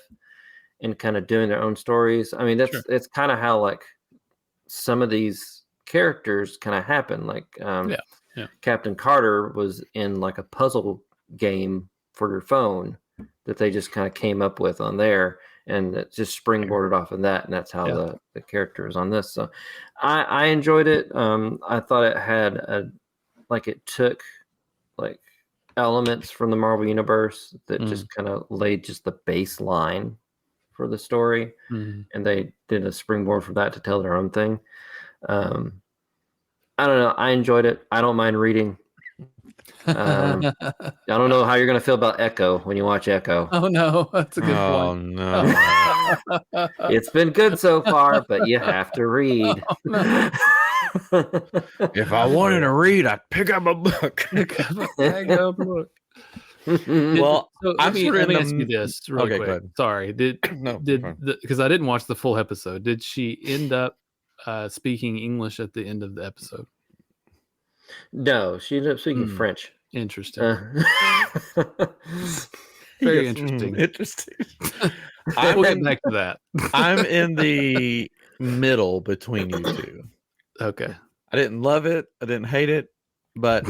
[SPEAKER 3] and kind of doing their own stories. I mean, it's kind of how like some of these characters kind of happen. Like Captain Carter was in like a puzzle game for your phone that they just kind of came up with on there, and it just springboarded off of that, and that's how the character is on this. So I enjoyed it. I thought it had it took like elements from the Marvel universe that just kind of laid just the baseline for the story, and they did a springboard for that to tell their own thing. I don't know. I enjoyed it. I don't mind reading. I don't know how you're going to feel about Echo when you watch Echo.
[SPEAKER 2] Oh no, that's a good point.
[SPEAKER 1] Oh no.
[SPEAKER 3] It's been good so far, but you have to read.
[SPEAKER 2] Oh, no.
[SPEAKER 1] If I wanted to read, I'd pick up a book. Well,
[SPEAKER 2] let me ask you this real quick.
[SPEAKER 1] Go ahead.
[SPEAKER 2] Sorry, because I didn't watch the full episode. Did she end up speaking English at the end of the episode?
[SPEAKER 3] No, she ended up speaking French.
[SPEAKER 2] Interesting. Very interesting.
[SPEAKER 1] Interesting.
[SPEAKER 2] We'll get back to that.
[SPEAKER 1] I'm in the middle between you two.
[SPEAKER 2] Okay.
[SPEAKER 1] I didn't love it. I didn't hate it, but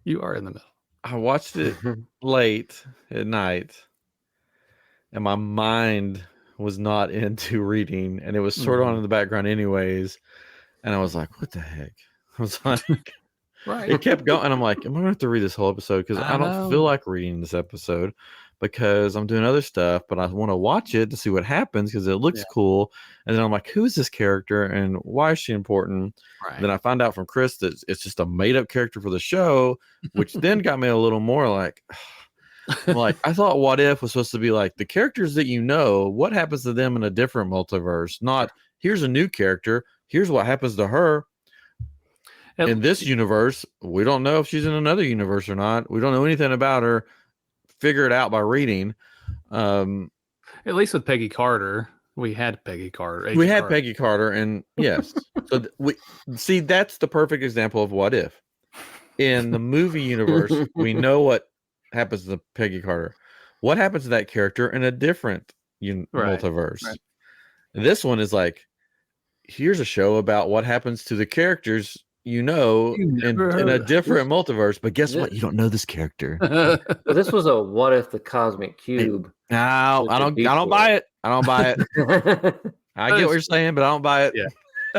[SPEAKER 2] you are in the middle.
[SPEAKER 1] I watched it late at night, and my mind was not into reading, and it was sort of on in the background anyways. And I was like, what the heck? I was like,
[SPEAKER 2] right.
[SPEAKER 1] It kept going. And I'm like, am I going to have to read this whole episode? Because I don't feel like reading this episode because I'm doing other stuff, but I want to watch it to see what happens because it looks cool. And then I'm like, who is this character and why is she important? Right. Then I find out from Chris that it's just a made up character for the show, which then got me a little more like, I thought What If was supposed to be like the characters that what happens to them in a different multiverse, not here's a new character. Here's what happens to her in this universe. We don't know if she's in another universe or not. We don't know anything about her. Figure it out by reading. At
[SPEAKER 2] least with Peggy Carter, we had Peggy Carter.
[SPEAKER 1] Peggy Carter, and yes. So we see that's the perfect example of What If. In the movie universe, we know what happens to Peggy Carter. What happens to that character in a different multiverse? Right. This one is like, here's a show about what happens to the characters in a different multiverse, but guess what? You don't know this character.
[SPEAKER 3] But this was a What If the Cosmic Cube.
[SPEAKER 1] No, I don't buy it. I don't buy it. I get what you're saying, but I don't buy it.
[SPEAKER 2] Yeah.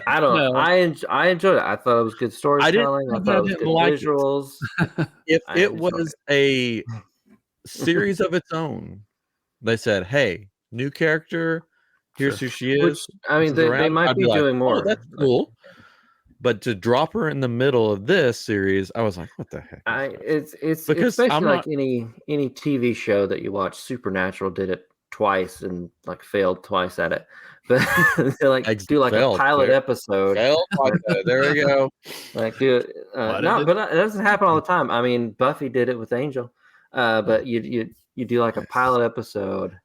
[SPEAKER 3] I don't know. I enjoyed it. I thought it was good storytelling. I thought it was good visuals.
[SPEAKER 1] If it was a series of its own, they said, hey, new character, here's who she is.
[SPEAKER 3] Which, I mean, they might be doing more.
[SPEAKER 1] Oh, that's cool. But to drop her in the middle of this series, I was like, what the heck?
[SPEAKER 3] It's basically like any TV show that you watch. Supernatural did it twice and like failed twice at it. But they do like a pilot episode.
[SPEAKER 1] There we go.
[SPEAKER 3] Like do it. But it doesn't happen all the time. I mean, Buffy did it with Angel. But you do like a pilot episode.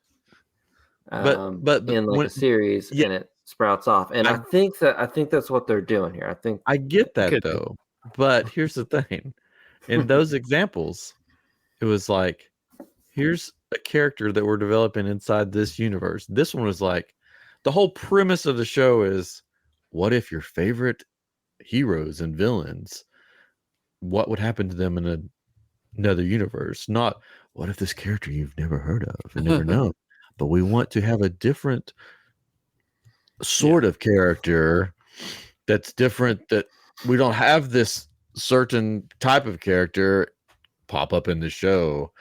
[SPEAKER 3] But in like a series, and it sprouts off. And I think that's what they're doing here.
[SPEAKER 1] I get that though. But here's the thing. In those examples, it was like, here's a character that we're developing inside this universe. This one was like, the whole premise of the show is, what if your favorite heroes and villains, what would happen to them in another universe? Not, what if this character you've never heard of and never known, but we want to have a different sort of character that's different, that we don't have this certain type of character pop up in the show.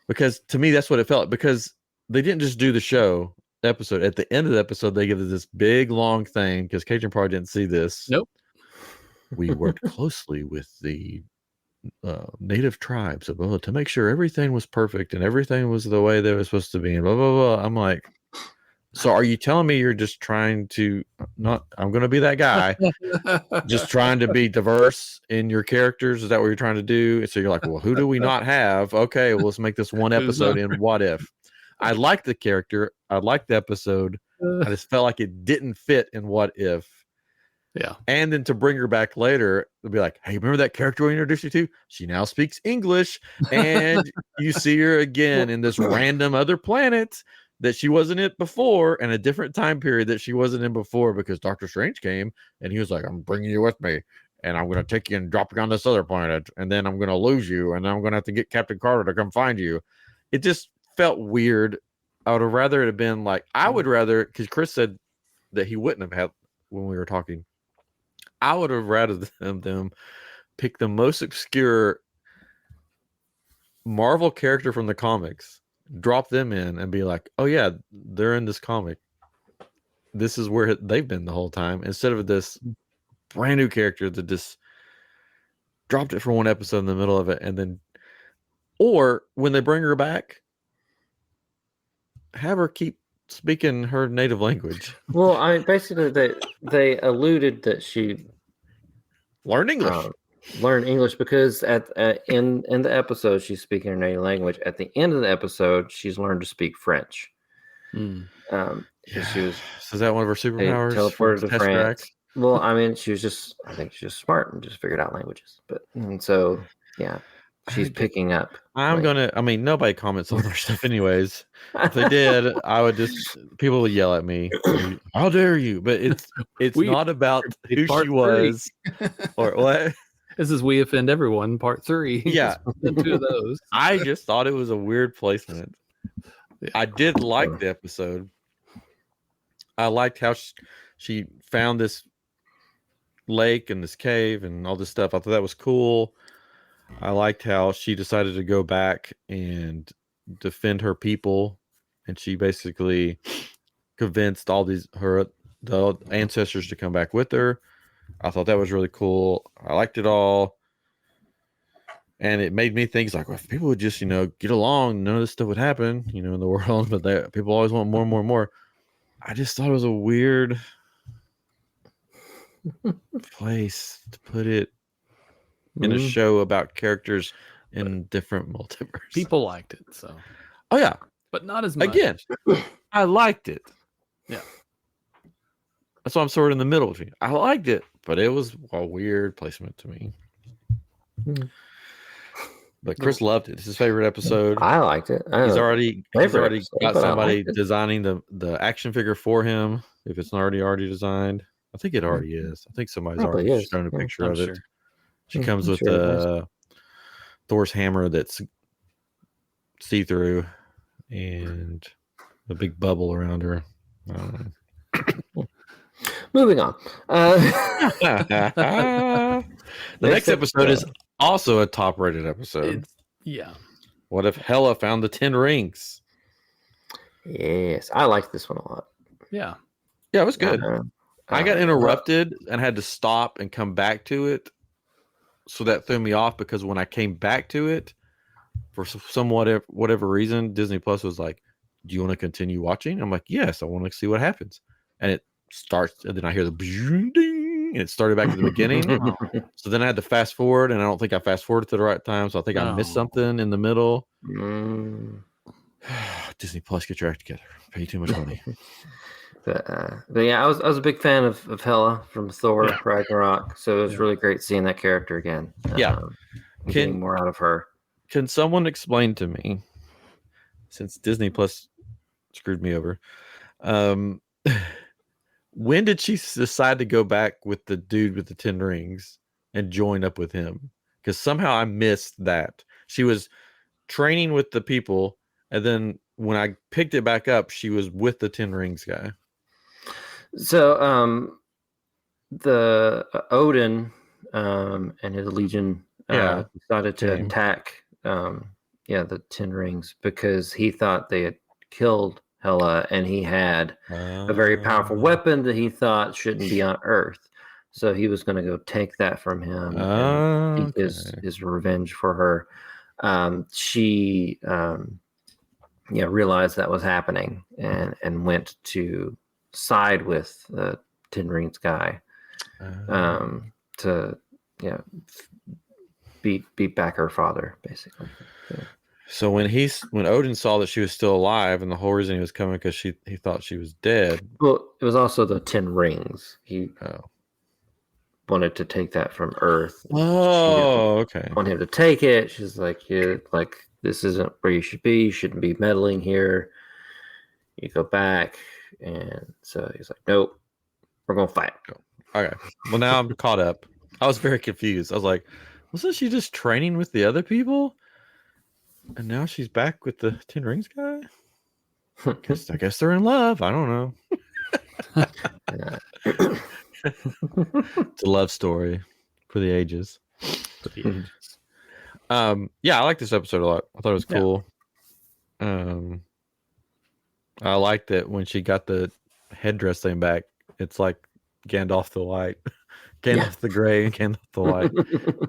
[SPEAKER 1] Because to me, that's what it felt. Because they didn't just do the episode. At the end of the episode, they give us this big long thing. Because Cajun probably didn't see this.
[SPEAKER 2] Nope.
[SPEAKER 1] We worked closely with the native tribes to make sure everything was perfect and everything was the way they were supposed to be. And blah blah blah. I'm like, so are you telling me you're just trying to not? I'm going to be that guy, just trying to be diverse in your characters. Is that what you're trying to do? And so you're like, well, who do we not have? Okay, well, let's make this one episode in What If. I like the character. I like the episode. I just felt like it didn't fit in What If.
[SPEAKER 2] Yeah.
[SPEAKER 1] And then to bring her back later, they'll be like, hey, remember that character we introduced you to? She now speaks English. And you see her again in this random other planet that she wasn't in before, and a different time period that she wasn't in before, because Doctor Strange came and he was like, I'm bringing you with me, and I'm going to take you and drop you on this other planet, and then I'm going to lose you, and then I'm going to have to get Captain Carter to come find you. It just felt weird. I would have rather it have been like, I would rather, because Chris said that he wouldn't have had when we were talking. I would have rather them pick the most obscure Marvel character from the comics, drop them in, and be like, oh yeah, they're in this comic. This is where they've been the whole time, instead of this brand new character that just dropped it for one episode in the middle of it. And then, or when they bring her back, have her keep speaking her native language.
[SPEAKER 3] Well, I mean, basically, they alluded that she
[SPEAKER 1] learned English.
[SPEAKER 3] Learn English because in the episode she's speaking her native language. At the end of the episode, she's learned to speak French. She was.
[SPEAKER 1] So is that one of her superpowers?
[SPEAKER 3] Teleported to France. Well, I mean, I think she's just smart and just figured out languages. And so, yeah, she's picking up.
[SPEAKER 1] Nobody comments on their stuff anyways. If they did, people would yell at me. How dare you? But it's not about who she was or what.
[SPEAKER 2] This is We Offend Everyone, Part 3.
[SPEAKER 1] Yeah.
[SPEAKER 2] 2 of those.
[SPEAKER 1] I just thought it was a weird placement. Yeah. I did like the episode. I liked how she found this lake and this cave and all this stuff. I thought that was cool. I liked how she decided to go back and defend her people, and she basically convinced the ancestors to come back with her. I thought that was really cool. I liked it all, and it made me think, like, well, if people would just get along, none of this stuff would happen in the world. But people always want more and more and more. I just thought it was a weird place to put it in a show about characters in different multiverses.
[SPEAKER 2] People liked it, so.
[SPEAKER 1] Oh yeah,
[SPEAKER 2] but not as much.
[SPEAKER 1] Again, I liked it.
[SPEAKER 2] Yeah,
[SPEAKER 1] that's why I'm sort of in the middle between. I liked it, but it was a weird placement to me. But Chris loved it. It's his favorite episode.
[SPEAKER 3] I liked it.
[SPEAKER 1] He's already got somebody designing the action figure for him. If it's not already designed, I think it already is. I think somebody's already shown a picture of it. Sure. She comes with Thor's hammer that's see-through and a big bubble around her. I don't know.
[SPEAKER 3] Moving on.
[SPEAKER 1] The next episode is also a top-rated episode.
[SPEAKER 2] Yeah.
[SPEAKER 1] What if Hela found the 10 rings?
[SPEAKER 3] Yes, I liked this one a lot.
[SPEAKER 2] Yeah.
[SPEAKER 1] Yeah, it was good. I got interrupted and had to stop and come back to it. So that threw me off, because when I came back to it, for whatever reason, Disney Plus was like, do you want to continue watching? I'm like, yes, I want to see what happens. And it starts, and then I hear the ding, and it started back to the beginning. So then I had to fast forward, and I don't think I fast forwarded to the right time. So I think I missed something in the middle. Disney Plus, get your act together. Pay too much money.
[SPEAKER 3] But yeah, I was a big fan of Hela from Thor Ragnarok, so it was really great seeing that character again. Getting more out of her.
[SPEAKER 1] Can someone explain to me, since Disney Plus screwed me over, when did she decide to go back with the dude with the 10 rings and join up with him? Because somehow I missed that. She was training with the people, and then when I picked it back up, she was with the 10 rings guy.
[SPEAKER 3] So, the Odin and his legion decided to
[SPEAKER 1] came.
[SPEAKER 3] attack the Ten Rings because he thought they had killed Hela, and he had a very powerful weapon that he thought shouldn't be on Earth. So he was going to go take that from him and seek his revenge for her. She realized that was happening and went to side with the Ten Rings guy to beat back her father, basically.
[SPEAKER 1] So when Odin saw that she was still alive, and the whole reason he was coming because he thought she was dead.
[SPEAKER 3] Well, it was also the Ten Rings. He wanted to take that from Earth.
[SPEAKER 1] Oh, okay.
[SPEAKER 3] Want him to take it. She's like, this isn't where you should be. You shouldn't be meddling here. You go back. And so he's like, nope, we're going to fight.
[SPEAKER 1] Okay. Well, now I'm caught up. I was very confused. I was like, wasn't she just training with the other people? And now she's back with the Ten Rings guy? I guess they're in love. I don't know. It's a love story for the ages. Yeah, I like this episode a lot. I thought it was cool. I liked that when she got the headdress thing back, it's like Gandalf the White, Gandalf the Gray, and Gandalf the White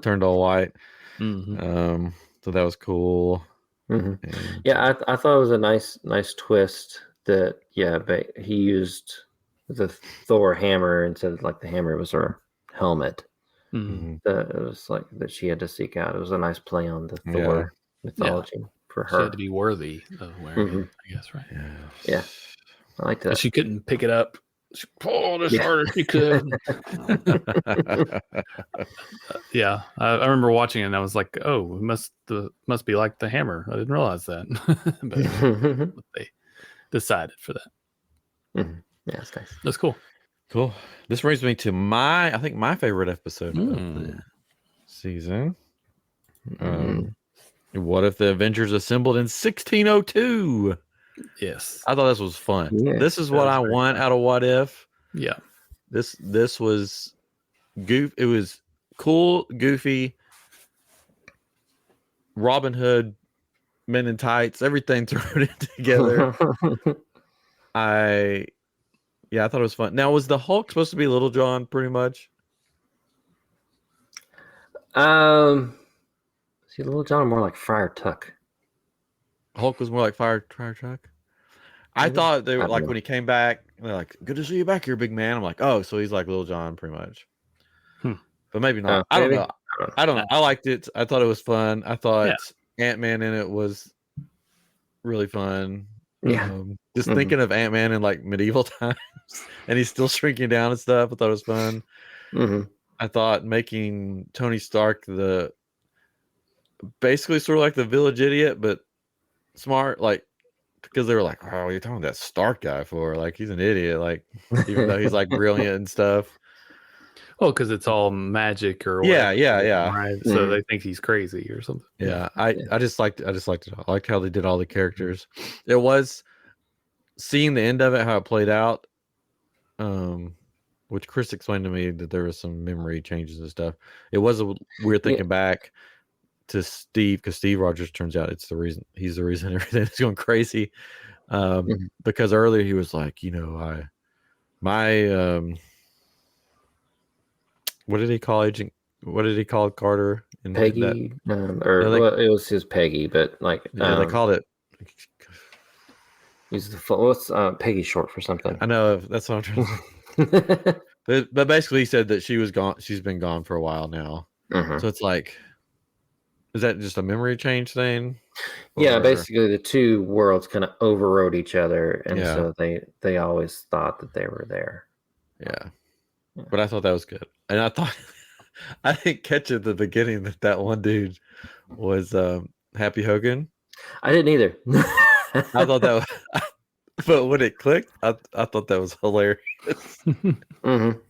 [SPEAKER 1] turned all white. So that was cool.
[SPEAKER 3] And, I thought it was a nice twist that but he used the Thor hammer instead of like the hammer was her helmet. It was like that she had to seek out. It was a nice play on the Thor mythology for her.
[SPEAKER 2] She had to be worthy of wearing it, I guess, right?
[SPEAKER 3] Yeah. I like that.
[SPEAKER 2] She couldn't pick it up. She pulled as hard as she could. I remember watching it and I was like, oh, it must be like the hammer. I didn't realize that. But they decided for that.
[SPEAKER 3] Yeah, it's nice.
[SPEAKER 2] That's cool.
[SPEAKER 1] Cool. This brings me to my favorite episode of the season. What if the Avengers assembled in 1602?
[SPEAKER 2] Yes.
[SPEAKER 1] I thought this was fun.
[SPEAKER 3] Yeah,
[SPEAKER 1] this is what I want out of What If.
[SPEAKER 2] Yeah.
[SPEAKER 1] This was it was cool, goofy, Robin Hood, Men in Tights, everything thrown in together. I thought it was fun. Now, was the Hulk supposed to be Little John pretty much?
[SPEAKER 3] See, Little John more like Friar Tuck.
[SPEAKER 1] Hulk was more like Friar Tuck. I thought they were like when he came back, they're like, "Good to see you back here, big man." I'm like, "Oh, so he's like Little John, pretty much." But maybe not. I don't know. I don't know. I liked it. I thought it was fun. I thought Ant-Man in it was really fun.
[SPEAKER 3] Yeah.
[SPEAKER 1] Just thinking of Ant-Man in like medieval times, and he's still shrinking down and stuff. I thought it was fun. I thought making Tony Stark basically sort of like the village idiot, but smart, like. Because they were like, "Oh, you're talking that Stark guy for? Like, he's an idiot. Like, even though he's like brilliant and stuff."
[SPEAKER 2] Well, because it's all magic or
[SPEAKER 1] whatever.
[SPEAKER 2] Right? So they think he's crazy or something.
[SPEAKER 1] Yeah, I just liked it. I liked how they did all the characters. It was seeing the end of it, how it played out. Which Chris explained to me that there was some memory changes and stuff. It was a weird thinking back to Steve, because Steve Rogers turns out he's the reason everything is going crazy. Because earlier he was like, what did he call Carter?
[SPEAKER 3] Peggy, it was his Peggy, but like
[SPEAKER 1] they called it.
[SPEAKER 3] What's Peggy short for something?
[SPEAKER 1] I know, that's what I'm trying to say. but basically he said that she was gone. She's been gone for a while now. So it's like, is that just a memory change thing?
[SPEAKER 3] Yeah, basically the two worlds kind of overrode each other, and so they always thought that they were there.
[SPEAKER 1] Yeah. But I thought that was good, and I didn't catch at the beginning that one dude was Happy Hogan.
[SPEAKER 3] I didn't either.
[SPEAKER 1] I thought that was, but when it clicked, I thought that was hilarious. And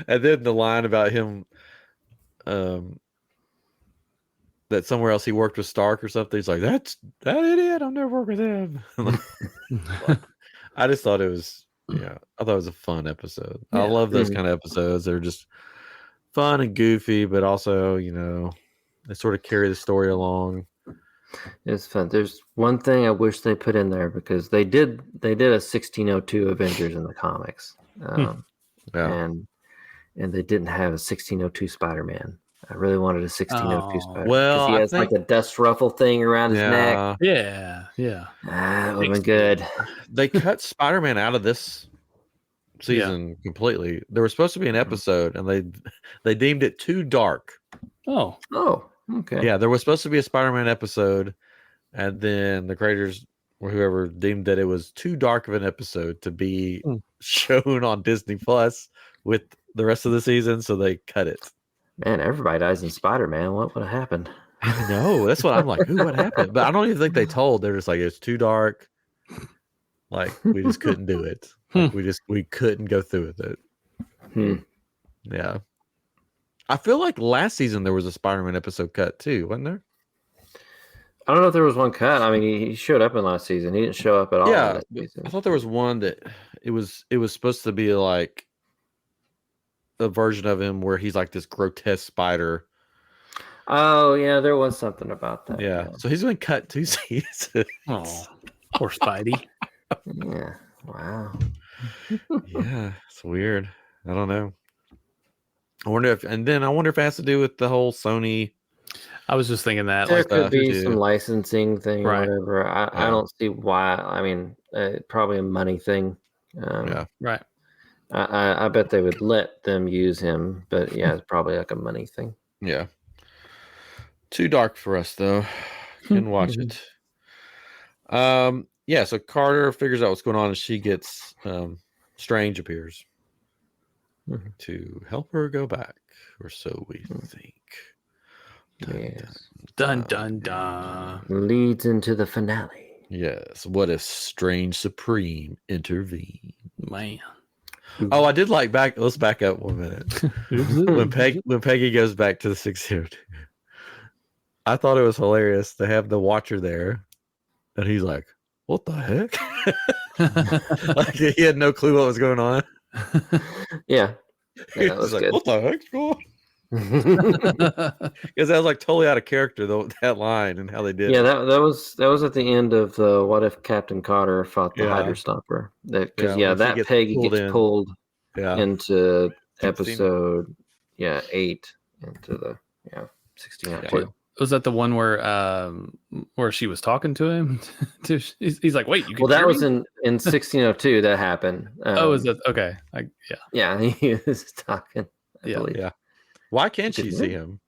[SPEAKER 1] then the line about him, that somewhere else he worked with Stark or something. He's like, "That's that idiot. I'll never work with him." I just thought it was Yeah, I thought it was a fun episode. I
[SPEAKER 2] Yeah.
[SPEAKER 1] love those kind of episodes. They're just fun and goofy, but also, they sort of carry the story along.
[SPEAKER 3] It's fun. There's one thing I wish they put in there because they did a 1602 Avengers in the comics,
[SPEAKER 1] Yeah.
[SPEAKER 3] and they didn't have a 1602 Spider-Man. I really wanted a 1602 Spider-Man
[SPEAKER 1] well,
[SPEAKER 3] because he
[SPEAKER 1] I
[SPEAKER 3] has like
[SPEAKER 1] think-
[SPEAKER 3] a dust ruffle thing around his neck.
[SPEAKER 2] Yeah.
[SPEAKER 3] That would have been good.
[SPEAKER 1] They cut Spider-Man out of this season completely. There was supposed to be an episode, and they deemed it too dark.
[SPEAKER 2] Oh,
[SPEAKER 3] okay.
[SPEAKER 1] Yeah, there was supposed to be a Spider-Man episode, and then the creators or whoever deemed that it was too dark of an episode to be shown on Disney Plus with the rest of the season, so they cut it.
[SPEAKER 3] Man, everybody dies in Spider-Man. What would have happened?
[SPEAKER 1] I know. That's what I'm like. Ooh, what happened? But I don't even think they told. They're just like, it's too dark. Like, we just couldn't do it. Like, we couldn't go through with it. Yeah. I feel like last season there was a Spider-Man episode cut too, wasn't there?
[SPEAKER 3] I don't know if there was one cut. I mean, he showed up in last season. He didn't show up at all.
[SPEAKER 1] Yeah,
[SPEAKER 3] in this season.
[SPEAKER 1] I thought there was one that it was supposed to be like a version of him where he's like this grotesque spider.
[SPEAKER 3] Oh yeah, there was something about that.
[SPEAKER 1] Yeah. So he's been cut 2 seasons.
[SPEAKER 2] oh, poor Spidey.
[SPEAKER 3] Yeah. Wow.
[SPEAKER 1] Yeah, it's weird. I don't know. I wonder if it has to do with the whole Sony.
[SPEAKER 2] I was just thinking that.
[SPEAKER 3] There
[SPEAKER 2] Like,
[SPEAKER 3] could be
[SPEAKER 1] too.
[SPEAKER 3] some licensing thing
[SPEAKER 2] Right.
[SPEAKER 3] or whatever. I don't see why. I mean, probably a money thing.
[SPEAKER 1] Yeah.
[SPEAKER 2] right.
[SPEAKER 3] I bet they would let them use him, but yeah, it's probably like a money thing.
[SPEAKER 1] Yeah. Too dark for us though. Couldn't watch it. Yeah, so Carter figures out what's going on and she gets Strange appears to help her go back, or so we think.
[SPEAKER 3] Yes.
[SPEAKER 2] Dun dun dun.
[SPEAKER 3] Leads into the finale.
[SPEAKER 1] Yes. What if Strange Supreme intervened?
[SPEAKER 2] Man.
[SPEAKER 1] Oh, I did like back. Let's back up 1 minute. when Peggy goes back to the 602, I thought it was hilarious to have the Watcher there, and he's like, "What the heck?" Like he had no clue what was going on.
[SPEAKER 3] Yeah.
[SPEAKER 1] He
[SPEAKER 3] That was
[SPEAKER 1] like,
[SPEAKER 3] good.
[SPEAKER 1] "What the heck's going on?" Because that was like totally out of character, though, that line and how they did.
[SPEAKER 3] Yeah,
[SPEAKER 1] it.
[SPEAKER 3] that was at the end of the What If Captain Carter fought the
[SPEAKER 1] Yeah.
[SPEAKER 3] Hydra Stopper. Because
[SPEAKER 1] Yeah, when she
[SPEAKER 3] that
[SPEAKER 1] gets
[SPEAKER 3] Peggy
[SPEAKER 1] pulled
[SPEAKER 3] gets
[SPEAKER 1] in.
[SPEAKER 3] pulled
[SPEAKER 1] Yeah.
[SPEAKER 3] into episode 8 into the 1602.
[SPEAKER 2] Was that the one where she was talking to him? He's like, wait, you can
[SPEAKER 3] Well, that
[SPEAKER 2] hear
[SPEAKER 3] was
[SPEAKER 2] me?
[SPEAKER 3] in 1602 that happened.
[SPEAKER 2] Oh, is that okay?
[SPEAKER 3] Yeah, he was talking. I
[SPEAKER 2] Yeah.
[SPEAKER 3] believe.
[SPEAKER 1] Yeah. Why can't she
[SPEAKER 3] Didn't
[SPEAKER 1] see
[SPEAKER 3] it?
[SPEAKER 1] him?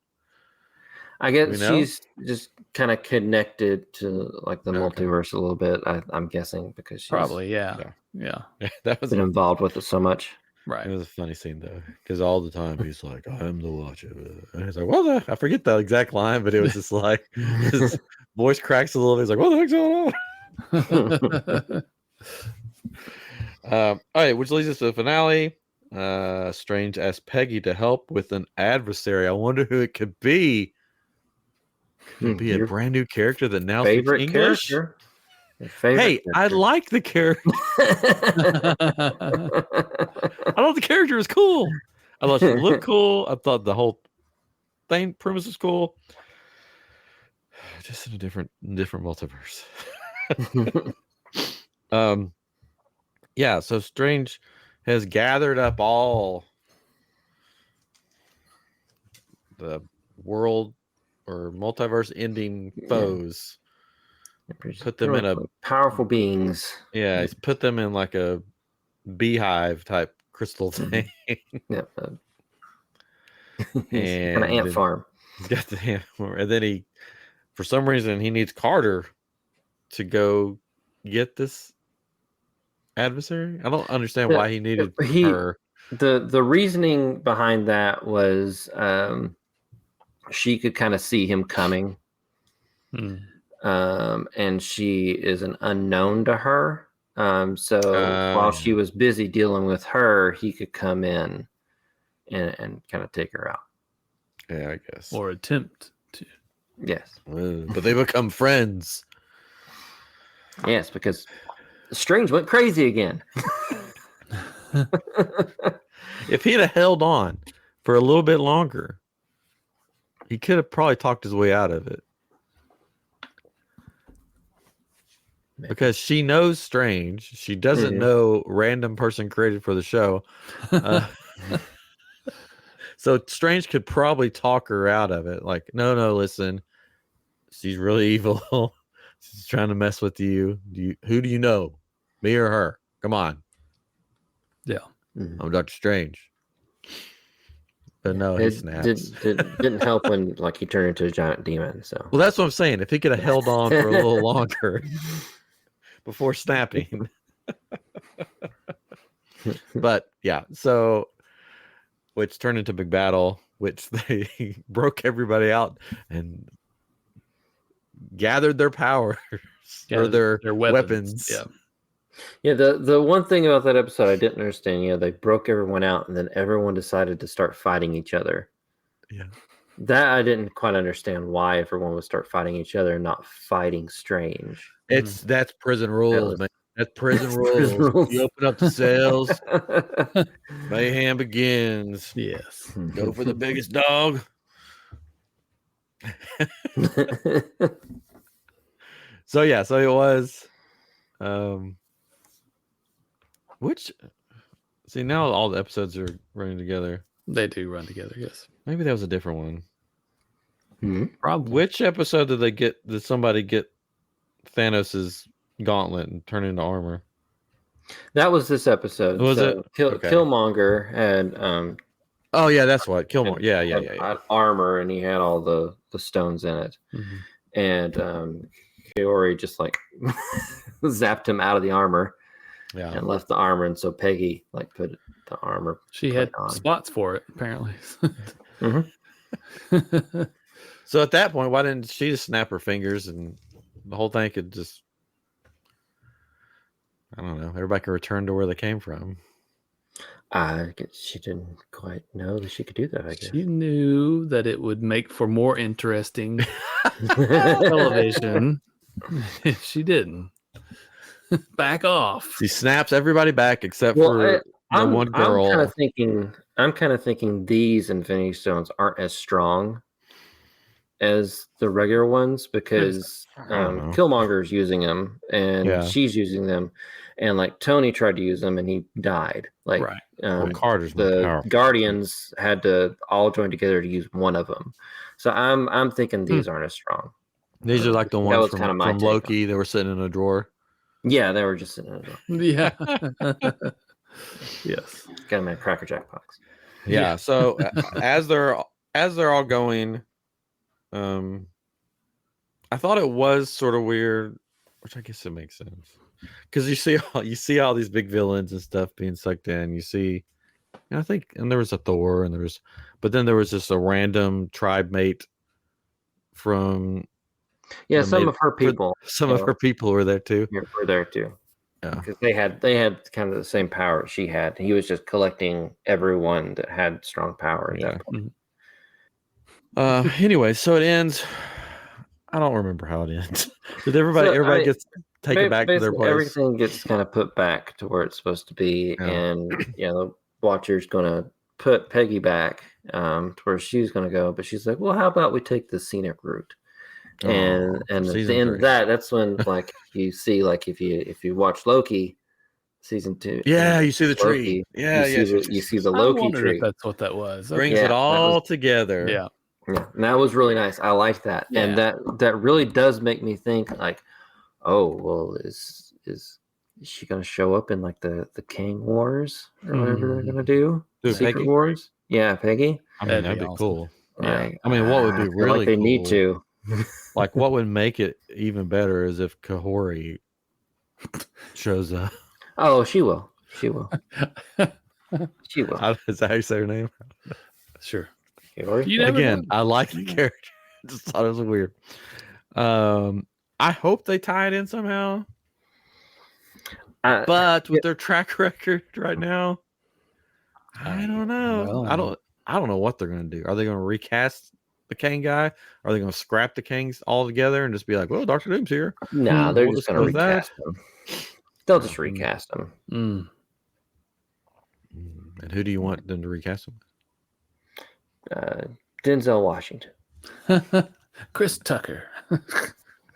[SPEAKER 3] I guess
[SPEAKER 1] We know?
[SPEAKER 3] she's just kind of connected to like the
[SPEAKER 1] Okay.
[SPEAKER 3] multiverse a little bit. I'm guessing because she's
[SPEAKER 2] Probably, yeah.
[SPEAKER 1] That was
[SPEAKER 3] been involved with it so much.
[SPEAKER 2] Right.
[SPEAKER 1] It was a funny scene though, because all the time he's like, "I'm the Watcher," and he's like, "Well, I forget the exact line, but it was just like his voice cracks a little bit. He's like, "What the heck's going on?" All right, which leads us to the finale. Strange asks Peggy to help with an adversary. I wonder who it could be. Could it be a
[SPEAKER 3] Your
[SPEAKER 1] brand new character that now speaks
[SPEAKER 3] favorite
[SPEAKER 1] English?
[SPEAKER 3] character. Your favorite
[SPEAKER 1] Hey, I
[SPEAKER 3] character.
[SPEAKER 1] like the character. I thought the character was cool. I thought she looked cool. I thought the whole thing premise was cool. Just in a different multiverse. Yeah, so Strange has gathered up all the world or multiverse ending foes. Put them in a
[SPEAKER 3] powerful beings.
[SPEAKER 1] Yeah, he's put them in like a beehive type crystal thing.
[SPEAKER 3] Yeah, an ant farm.
[SPEAKER 1] He's got the ant farm, and then for some reason, he needs Carter to go get this adversary. I don't understand why he needed her.
[SPEAKER 3] The reasoning behind that was she could kind of see him coming. And she is an unknown to her. So while she was busy dealing with her, he could come in and kind of take her out.
[SPEAKER 1] Yeah, I guess.
[SPEAKER 2] Or attempt to.
[SPEAKER 3] Yes.
[SPEAKER 1] But they become friends.
[SPEAKER 3] Yes, because Strange went crazy again.
[SPEAKER 1] If he'd have held on for a little bit longer, he could have probably talked his way out of it.
[SPEAKER 3] Maybe.
[SPEAKER 1] Because she knows Strange. She doesn't know random person created for the show. So Strange could probably talk her out of it. Like, no, listen. She's really evil. She's trying to mess with you. Who do you know? Me or her? Come on.
[SPEAKER 2] Yeah.
[SPEAKER 1] I'm Dr. Strange. But no, he snaps.
[SPEAKER 3] Didn't help when like he turned into a giant demon. So
[SPEAKER 1] Well, that's what I'm saying. If he could have held on for a little longer before snapping. But yeah, so which turned into big battle, which they broke everybody out and gathered their powers or their weapons.
[SPEAKER 2] Yeah.
[SPEAKER 3] Yeah, the one thing about that episode I didn't understand, they broke everyone out and then everyone decided to start fighting each other.
[SPEAKER 1] Yeah.
[SPEAKER 3] That I didn't quite understand why everyone would start fighting each other and not fighting Strange.
[SPEAKER 1] That's prison rules, man. That's prison rules. You open up the cells, mayhem begins.
[SPEAKER 2] Yes.
[SPEAKER 1] Go for the biggest dog. So it was now all the episodes are running together.
[SPEAKER 2] They do run together, yes.
[SPEAKER 1] Maybe that was a different one.
[SPEAKER 2] Probably.
[SPEAKER 1] Which episode did somebody get Thanos's gauntlet and turn into armor?
[SPEAKER 3] That was this episode.
[SPEAKER 1] Was it? Okay.
[SPEAKER 3] Killmonger had
[SPEAKER 1] oh yeah, that's what Killmonger. Yeah.
[SPEAKER 3] Had armor and he had all the stones in it. And Kaori just like zapped him out of the armor.
[SPEAKER 1] Yeah.
[SPEAKER 3] And left the armor, and so Peggy like put the armor.
[SPEAKER 2] She had spots for it, apparently.
[SPEAKER 1] So at that point, why didn't she just snap her fingers and the whole thing could just, I don't know, everybody could return to where they came from?
[SPEAKER 3] I guess she didn't quite know that she could do that, I guess.
[SPEAKER 2] She knew that it would make for more interesting television if she didn't. Back off.
[SPEAKER 1] She snaps everybody back except for the one girl.
[SPEAKER 3] I'm kind of thinking these Infinity Stones aren't as strong as the regular ones because Killmonger's using them and she's using them, and like Tony tried to use them and he died. Like
[SPEAKER 1] Carter's
[SPEAKER 3] the Guardians had to all join together to use one of them. So I'm thinking these aren't as strong.
[SPEAKER 1] These are like the ones from Loki that were sitting in a drawer.
[SPEAKER 3] Yeah, they were just sitting in a drawer.
[SPEAKER 2] Yeah. Yes.
[SPEAKER 3] Got them in a Cracker Jack box.
[SPEAKER 1] Yeah. So as they're all going, I thought it was sort of weird, which I guess it makes sense, because you see all these big villains and stuff being sucked in. You see, and I think, and there was a Thor, but then there was just a random tribe mate from.
[SPEAKER 3] Yeah, some of her people.
[SPEAKER 1] Some of her people were there too.
[SPEAKER 3] Yeah, were there too.
[SPEAKER 1] Yeah,
[SPEAKER 3] because they had kind of the same power she had. He was just collecting everyone that had strong power.
[SPEAKER 1] Yeah. Anyway, so it ends. I don't remember how it ends. Did everybody gets taken back to their place?
[SPEAKER 3] Everything gets kind of put back to where it's supposed to be, and the Watcher's going to put Peggy back to where she's going to go. But she's like, "Well, how about we take the scenic route?" And at the end of that's when like you see, like if you watch Loki season 2,
[SPEAKER 1] you see the tree.
[SPEAKER 3] Loki, you see the Loki tree.
[SPEAKER 2] If that's what that was.
[SPEAKER 1] Brings it all together.
[SPEAKER 2] Yeah.
[SPEAKER 3] Yeah, and that was really nice. I liked that, and that really does make me think like, oh well, is she gonna show up in like the Kang Wars or whatever they're gonna do? Secret
[SPEAKER 1] Peggy?
[SPEAKER 3] Wars? Yeah, Peggy.
[SPEAKER 1] I mean, that'd be
[SPEAKER 2] awesome.
[SPEAKER 1] cool.
[SPEAKER 3] Yeah,
[SPEAKER 1] I mean, what would be really
[SPEAKER 3] like they
[SPEAKER 1] cool,
[SPEAKER 3] need to.
[SPEAKER 1] Like, what would make it even better is if Kahori shows up.
[SPEAKER 3] Oh, she will. She will. She will.
[SPEAKER 1] Is that how you say her name?
[SPEAKER 2] Sure.
[SPEAKER 1] Again, I like the character. Just thought it was weird. I hope they tie it in somehow. But with their track record right now, I don't know.
[SPEAKER 2] Well,
[SPEAKER 1] I don't know what they're going to do. Are they going to recast the Kang guy? Are they going to scrap the Kangs all together and just be like, "Well, Dr. Doom's here"?
[SPEAKER 3] No, they're just going to recast them. They'll just recast them.
[SPEAKER 1] And who do you want them to recast him?
[SPEAKER 3] Denzel Washington.
[SPEAKER 2] Chris Tucker.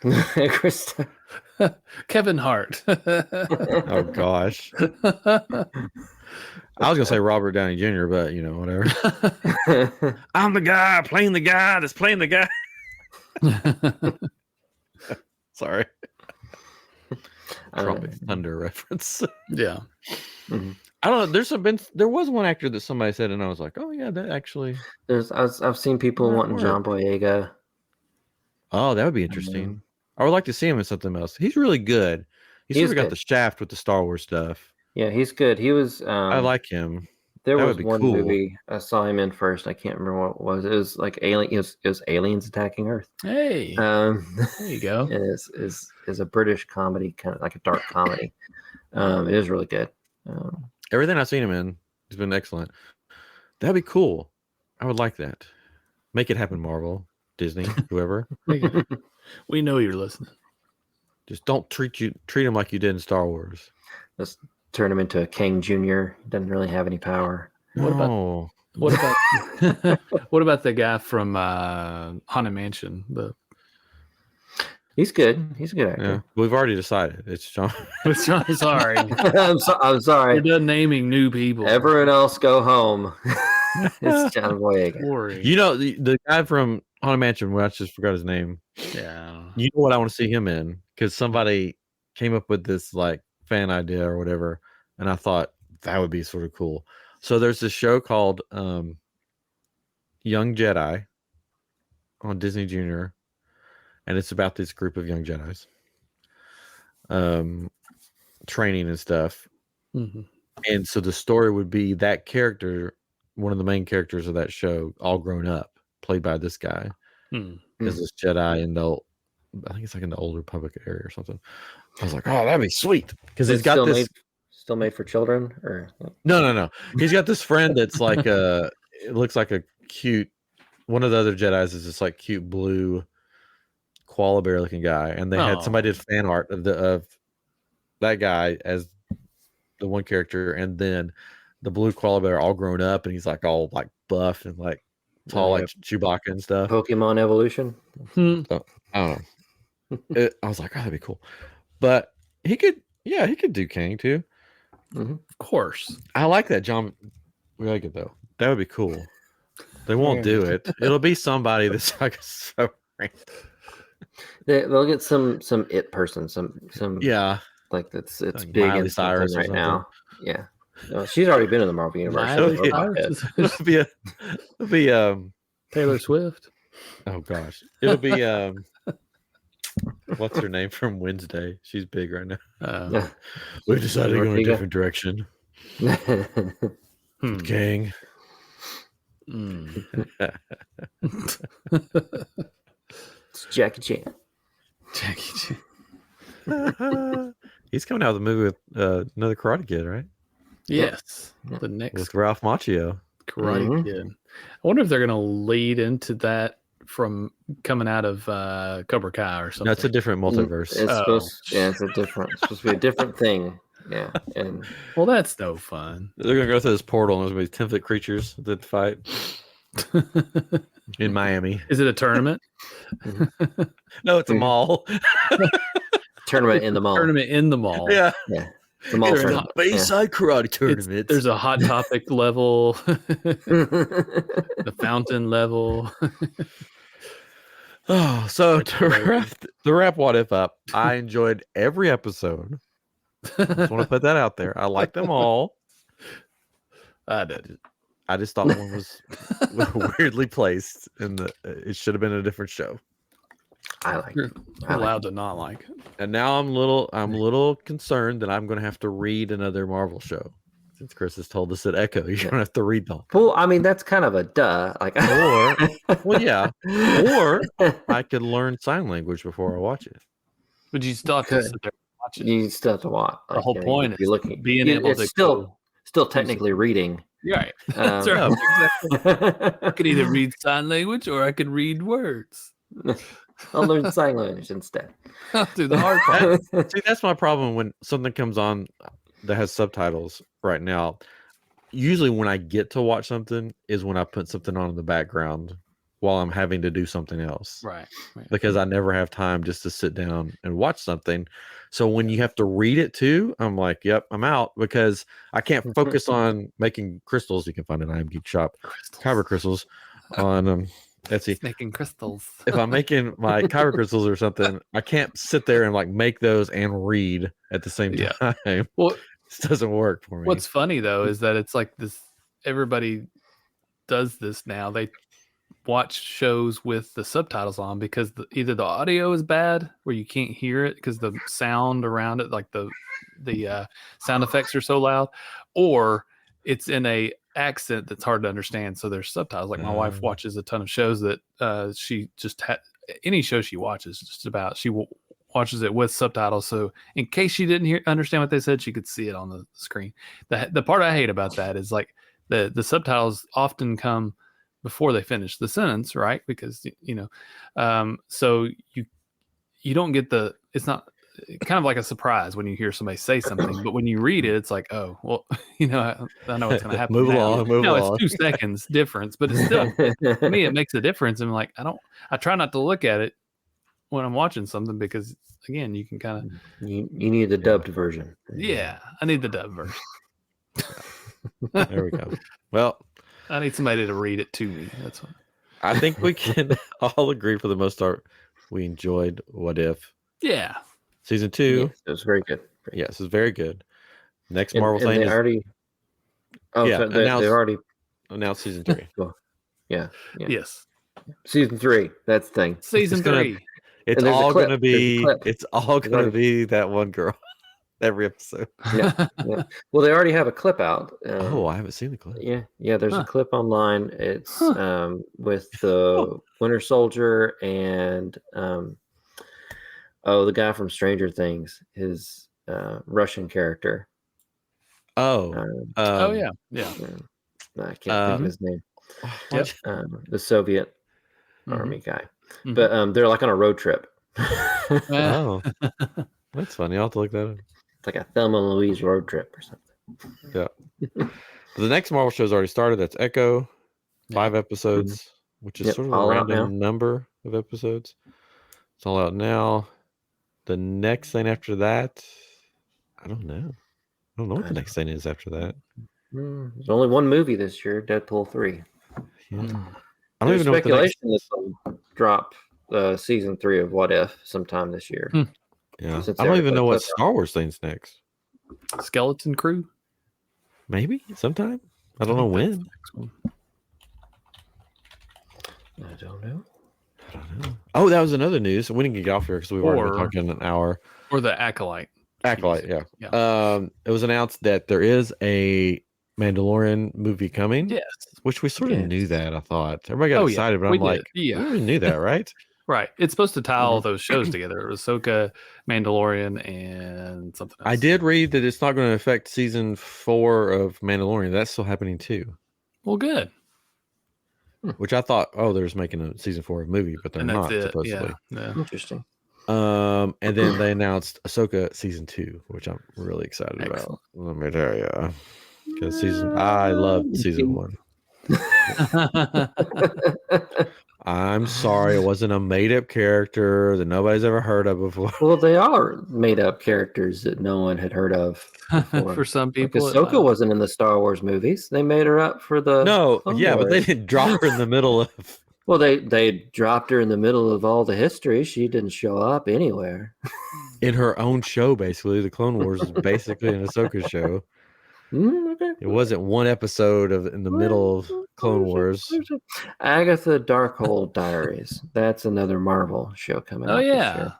[SPEAKER 3] Chris.
[SPEAKER 2] Kevin Hart.
[SPEAKER 1] Oh gosh. I was gonna say Robert Downey Jr., but whatever. I'm the guy playing the guy that's playing the guy. Sorry. Tropic Thunder reference.
[SPEAKER 2] Yeah.
[SPEAKER 3] Mm-hmm.
[SPEAKER 1] I don't know. There was one actor that somebody said, and I was like, oh yeah, that actually.
[SPEAKER 3] I've seen people wanting John Boyega.
[SPEAKER 1] Oh, that would be interesting. I would like to see him in something else. He's really good. He's sort of got the shaft with the Star Wars stuff.
[SPEAKER 3] Yeah, he's good. He was.
[SPEAKER 1] I like him.
[SPEAKER 3] There was one movie I saw him in first. I can't remember what it was. It was like alien. It was aliens attacking Earth.
[SPEAKER 2] Hey, there you go.
[SPEAKER 3] It is a British comedy, kind of like a dark comedy. It is really good.
[SPEAKER 1] Everything I've seen him in, he's been excellent. That'd be cool. I would like that. Make it happen, Marvel, Disney, whoever.
[SPEAKER 2] We know you're listening.
[SPEAKER 1] Just don't treat him like you did in Star Wars.
[SPEAKER 3] Let's turn him into a King Jr. He doesn't really have any power.
[SPEAKER 2] What about the guy from Haunted Mansion?
[SPEAKER 3] He's good. He's a good actor.
[SPEAKER 1] Yeah, we've already decided it's John.
[SPEAKER 2] It's John. Sorry,
[SPEAKER 3] I'm sorry.
[SPEAKER 2] You're done naming new people.
[SPEAKER 3] Everyone else go home. It's John Boyega.
[SPEAKER 1] The guy from Haunted Mansion. Well, I just forgot his name.
[SPEAKER 2] Yeah.
[SPEAKER 1] You know what I want to see him in? Because somebody came up with this like fan idea or whatever, and I thought that would be sort of cool. So there's this show called Young Jedi on Disney Junior, and it's about this group of young Jedis, training and stuff.
[SPEAKER 2] Mm-hmm.
[SPEAKER 1] And so the story would be that character, one of the main characters of that show, all grown up, played by this guy, as this Jedi in I think it's like in the Old Republic area or something. I was like, oh, that'd be sweet, because he's got this.
[SPEAKER 3] Still made for children, or
[SPEAKER 1] no. He's got this friend that's like it looks like a cute. One of the other Jedis is this like cute blue koala bear looking guy, and they had somebody did fan art of that guy as the one character, and then the blue koala bear all grown up, and he's like all like buff and like tall, like Chewbacca and stuff.
[SPEAKER 3] Pokemon evolution.
[SPEAKER 1] So, I don't know. I was like, oh, that'd be cool, but he could do King too.
[SPEAKER 3] Mm-hmm.
[SPEAKER 2] Of course.
[SPEAKER 1] I like that, John. We like it though. That would be cool. They won't do it. It'll be somebody that's like so.
[SPEAKER 3] They'll get some it person, some like it's
[SPEAKER 1] like
[SPEAKER 3] big
[SPEAKER 1] Miley
[SPEAKER 3] in
[SPEAKER 1] Cyrus
[SPEAKER 3] right now. Yeah, she's already been in the Marvel universe.
[SPEAKER 1] It'll be
[SPEAKER 2] Taylor Swift.
[SPEAKER 1] Oh gosh, it'll be what's her name from Wednesday? She's big right now. We've decided to go in a different direction. Gang.
[SPEAKER 3] It's Jackie Chan.
[SPEAKER 1] He's coming out with a movie with another Karate Kid, right?
[SPEAKER 2] Yes, the next
[SPEAKER 1] with Ralph Macchio.
[SPEAKER 2] Karate Kid. I wonder if they're going to lead into that from coming out of Cobra Kai or something.
[SPEAKER 1] No, it's a different multiverse.
[SPEAKER 3] It's supposed to be a different thing. Yeah, and
[SPEAKER 2] well, that's no fun.
[SPEAKER 1] They're gonna go through this portal, and there's gonna be 10-foot creatures that fight in Miami.
[SPEAKER 2] Is it a tournament?
[SPEAKER 1] No, it's a mall.
[SPEAKER 3] Tournament in the mall.
[SPEAKER 2] Tournament in the mall.
[SPEAKER 1] Yeah.
[SPEAKER 3] The mall tournament.
[SPEAKER 1] Bayside karate tournament.
[SPEAKER 2] There's a hot topic level, the fountain level.
[SPEAKER 1] So to wrap What If up, I enjoyed every episode. I just want to put that out there. I like them all.
[SPEAKER 2] I did.
[SPEAKER 1] I just thought one was weirdly placed, and it should have been a different show.
[SPEAKER 3] I like
[SPEAKER 2] You're allowed to not like it.
[SPEAKER 1] And now I'm a little concerned that I'm going to have to read another Marvel show, since Chris has told us at Echo you're going to have to read them.
[SPEAKER 3] Well, I mean that's kind of a duh. Like,
[SPEAKER 1] or I could learn sign language before I watch it.
[SPEAKER 2] But you still have to sit there and watch it.
[SPEAKER 3] You still have to watch.
[SPEAKER 2] The whole point is
[SPEAKER 3] looking,
[SPEAKER 2] being able to
[SPEAKER 3] still technically reading.
[SPEAKER 2] Right. That's right. Exactly. I could either read sign language or I could read words.
[SPEAKER 3] I'll learn sign language instead.
[SPEAKER 2] I'll do the hard part.
[SPEAKER 1] See, that's my problem when something comes on that has subtitles right now. usually when I get to watch something is when I put something on in the background while I'm having to do something else.
[SPEAKER 2] Right.
[SPEAKER 1] Because I never have time just to sit down and watch something. So when you have to read it too, I'm like, yep, I'm out because I can't focus on making crystals. You can find an iamGEEK shop, kyber crystals on Etsy.
[SPEAKER 2] Making crystals.
[SPEAKER 1] If I'm making my kyber crystals or something, I can't sit there and like make those and read at the same time.
[SPEAKER 2] Well,
[SPEAKER 1] this doesn't work for me.
[SPEAKER 2] What's funny though is that it's like this. Everybody does this now. They watch shows with the subtitles on because either the audio is bad where you can't hear it because the sound around it, like the sound effects are so loud, or it's in a accent that's hard to understand. So there's subtitles. Like my wife watches a ton of shows that she just any show she watches, just about watches it with subtitles. So in case she didn't understand what they said, she could see it on the screen. The part I hate about that is like the subtitles often come before they finish the sentence, right? Because so you don't get it's not kind of like a surprise when you hear somebody say something, but when you read it, it's like, oh, well, I know what's going to happen.
[SPEAKER 1] Move along.
[SPEAKER 2] It's 2 seconds difference, but it's still, to me, it makes a difference. I'm like, I try not to look at it when I'm watching something because, again, you can kind of.
[SPEAKER 3] You need the dubbed version.
[SPEAKER 2] Yeah, I need the dubbed version.
[SPEAKER 1] There we go. Well,
[SPEAKER 2] I need somebody to read it to me. That's what.
[SPEAKER 1] I think we can all agree for the most part. We enjoyed What If.
[SPEAKER 2] Yeah.
[SPEAKER 1] Season 2.
[SPEAKER 3] Yes, it was very good.
[SPEAKER 1] Yes, it's very good. Next Marvel
[SPEAKER 3] and
[SPEAKER 1] thing
[SPEAKER 3] they
[SPEAKER 1] is
[SPEAKER 3] already. Oh,
[SPEAKER 1] yeah,
[SPEAKER 3] so they already
[SPEAKER 1] announced season 3.
[SPEAKER 3] Well, yeah.
[SPEAKER 2] Yes.
[SPEAKER 3] Season 3. That's the thing.
[SPEAKER 2] Season 3.
[SPEAKER 1] It's all going to be. It's all going to be that one girl. Every episode.
[SPEAKER 3] Yeah. Well, they already have a clip out.
[SPEAKER 1] I haven't seen the clip.
[SPEAKER 3] Yeah. There's a clip online. It's with the Winter Soldier and the guy from Stranger Things, his Russian character.
[SPEAKER 2] Yeah.
[SPEAKER 3] I can't think of his name.
[SPEAKER 2] Yep.
[SPEAKER 3] The Soviet army guy. But they're like on a road trip.
[SPEAKER 1] Oh, that's funny. I'll have to look that up.
[SPEAKER 3] It's like a Thelma and Louise road trip or something.
[SPEAKER 1] Yeah. The next Marvel show's already started. That's Echo. 5 episodes, which is sort of a random number of episodes. It's all out now. The next thing after that, I don't know. I don't know what the next thing is after that.
[SPEAKER 3] There's only one movie this year, Deadpool 3.
[SPEAKER 1] Yeah. I don't even know what the next...
[SPEAKER 3] speculation that they'll drop season 3 of What If sometime this year.
[SPEAKER 1] Yeah, I don't even know what Star Wars thing's next.
[SPEAKER 2] Skeleton Crew?
[SPEAKER 1] Maybe sometime. I don't know when.
[SPEAKER 3] I don't know.
[SPEAKER 1] Oh, that was another news. We didn't get off here because we've already been talking an hour.
[SPEAKER 2] Or the Acolyte.
[SPEAKER 1] Yeah. It was announced that there is a Mandalorian movie coming.
[SPEAKER 2] Yes.
[SPEAKER 1] Which we sort of knew that, I thought. Everybody got excited, but I'm like, we already knew that, right?
[SPEAKER 2] Right. It's supposed to tie all those shows together. Ahsoka, Mandalorian, and something else.
[SPEAKER 1] I did read that it's not going to affect season 4 of Mandalorian. That's still happening too.
[SPEAKER 2] Well, good.
[SPEAKER 1] Which I thought, there's making a season 4 movie, but they're not supposedly.
[SPEAKER 3] Yeah. Interesting.
[SPEAKER 1] And then they announced Ahsoka season 2, which I'm really excited about. Let me tell you, because I loved season 1. I'm sorry, it wasn't a made-up character that nobody's ever heard of before.
[SPEAKER 3] Well, they are made-up characters that no one had heard of before.
[SPEAKER 2] For some people.
[SPEAKER 3] Like Ahsoka wasn't in the Star Wars movies. They made her up for the
[SPEAKER 1] but they didn't drop her in the middle of...
[SPEAKER 3] Well, they dropped her in the middle of all the history. She didn't show up anywhere.
[SPEAKER 1] In her own show, basically. The Clone Wars is basically an Ahsoka show.
[SPEAKER 3] Okay.
[SPEAKER 1] It wasn't one episode in the middle of Clone Wars.
[SPEAKER 3] Agatha Darkhold Diaries. That's another Marvel show coming out.
[SPEAKER 2] Yeah.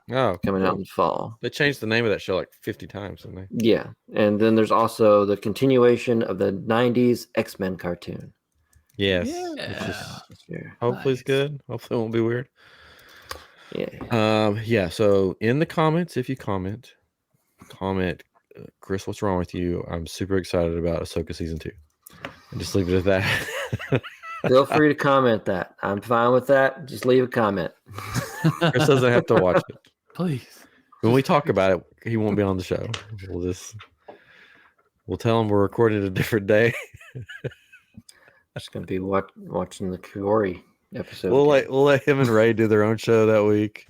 [SPEAKER 3] Coming out in the fall.
[SPEAKER 1] They changed the name of that show like 50 times, didn't they?
[SPEAKER 3] Yeah. And then there's also the continuation of the 90s X-Men cartoon.
[SPEAKER 1] Yes.
[SPEAKER 2] Yeah.
[SPEAKER 1] Hopefully it's good. Hopefully it won't be weird.
[SPEAKER 3] Yeah.
[SPEAKER 1] So in the comments, if you comment, Chris, what's wrong with you? I'm super excited about Ahsoka season 2. And just leave it at that.
[SPEAKER 3] Feel free to comment that. I'm fine with that. Just leave a comment.
[SPEAKER 1] Chris doesn't have to watch it.
[SPEAKER 2] Please.
[SPEAKER 1] When we talk about it, he won't be on the show. We'll just We'll tell them we're recording a different day.
[SPEAKER 3] Just gonna be watching the Corey episode.
[SPEAKER 1] We'll let him and Ray do their own show that week.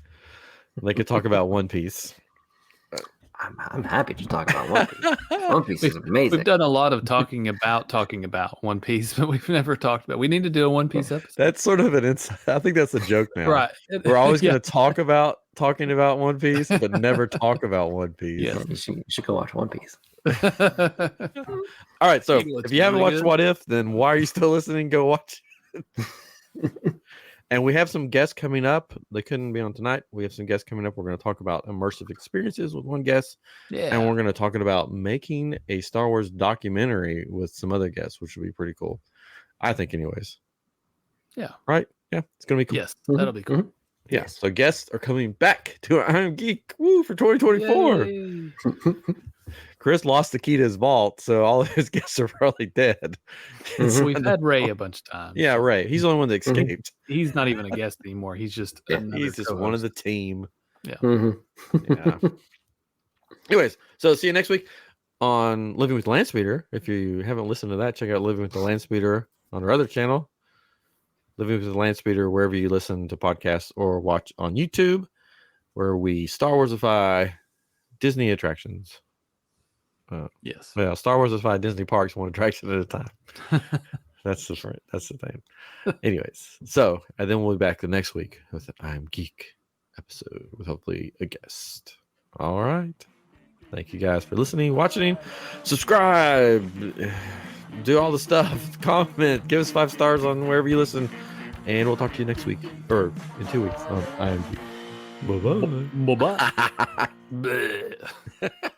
[SPEAKER 1] They could talk about One Piece.
[SPEAKER 3] I'm happy to talk about One Piece. One Piece is amazing.
[SPEAKER 2] We've done a lot of talking about One Piece, but we've never talked about. We need to do a One Piece episode.
[SPEAKER 1] That's sort of an insight. I think that's a joke now.
[SPEAKER 2] Right.
[SPEAKER 1] We're always going to talk about talking about One Piece, but never talk about One Piece.
[SPEAKER 2] Yes.
[SPEAKER 3] You should go watch One Piece.
[SPEAKER 1] All right. So if you haven't watched What If, then why are you still listening? Go watch it. And we have some guests coming up. They couldn't be on tonight. We have some guests coming up. We're going to talk about immersive experiences with one guest.
[SPEAKER 2] Yeah.
[SPEAKER 1] And we're going to talk about making a Star Wars documentary with some other guests, which would be pretty cool. I think anyways.
[SPEAKER 2] Yeah.
[SPEAKER 1] Right? Yeah. It's going to be cool.
[SPEAKER 2] Yes. That'll be cool.
[SPEAKER 3] Mm-hmm.
[SPEAKER 1] Yeah.
[SPEAKER 3] Yes.
[SPEAKER 1] So guests are coming back to iamGEEK. Woo, for 2024.
[SPEAKER 2] Yay.
[SPEAKER 1] Chris lost the key to his vault, so all of his guests are probably dead.
[SPEAKER 2] We've had Ray a bunch of times.
[SPEAKER 1] Yeah, Ray. He's the only one that escaped.
[SPEAKER 2] He's not even a guest anymore. He's just
[SPEAKER 1] He's just one of the team.
[SPEAKER 2] Yeah.
[SPEAKER 1] Yeah. Anyways, so see you next week on Living with the Landspeeder. If you haven't listened to that, check out Living with the Landspeeder on our other channel. Living with the Landspeeder, wherever you listen to podcasts or watch on YouTube, where we Star Warsify Disney attractions.
[SPEAKER 2] Yes.
[SPEAKER 1] Well, Star Warsify Disney parks one attraction at a time. That's the thing. Anyways, so and then we'll be back the next week with an iamGEEK episode with hopefully a guest. All right. Thank you guys for listening, watching, subscribe, do all the stuff, comment, give us 5 stars on wherever you listen, and we'll talk to you next week or in 2 weeks on iamGEEK. Bye bye.
[SPEAKER 2] Bye bye.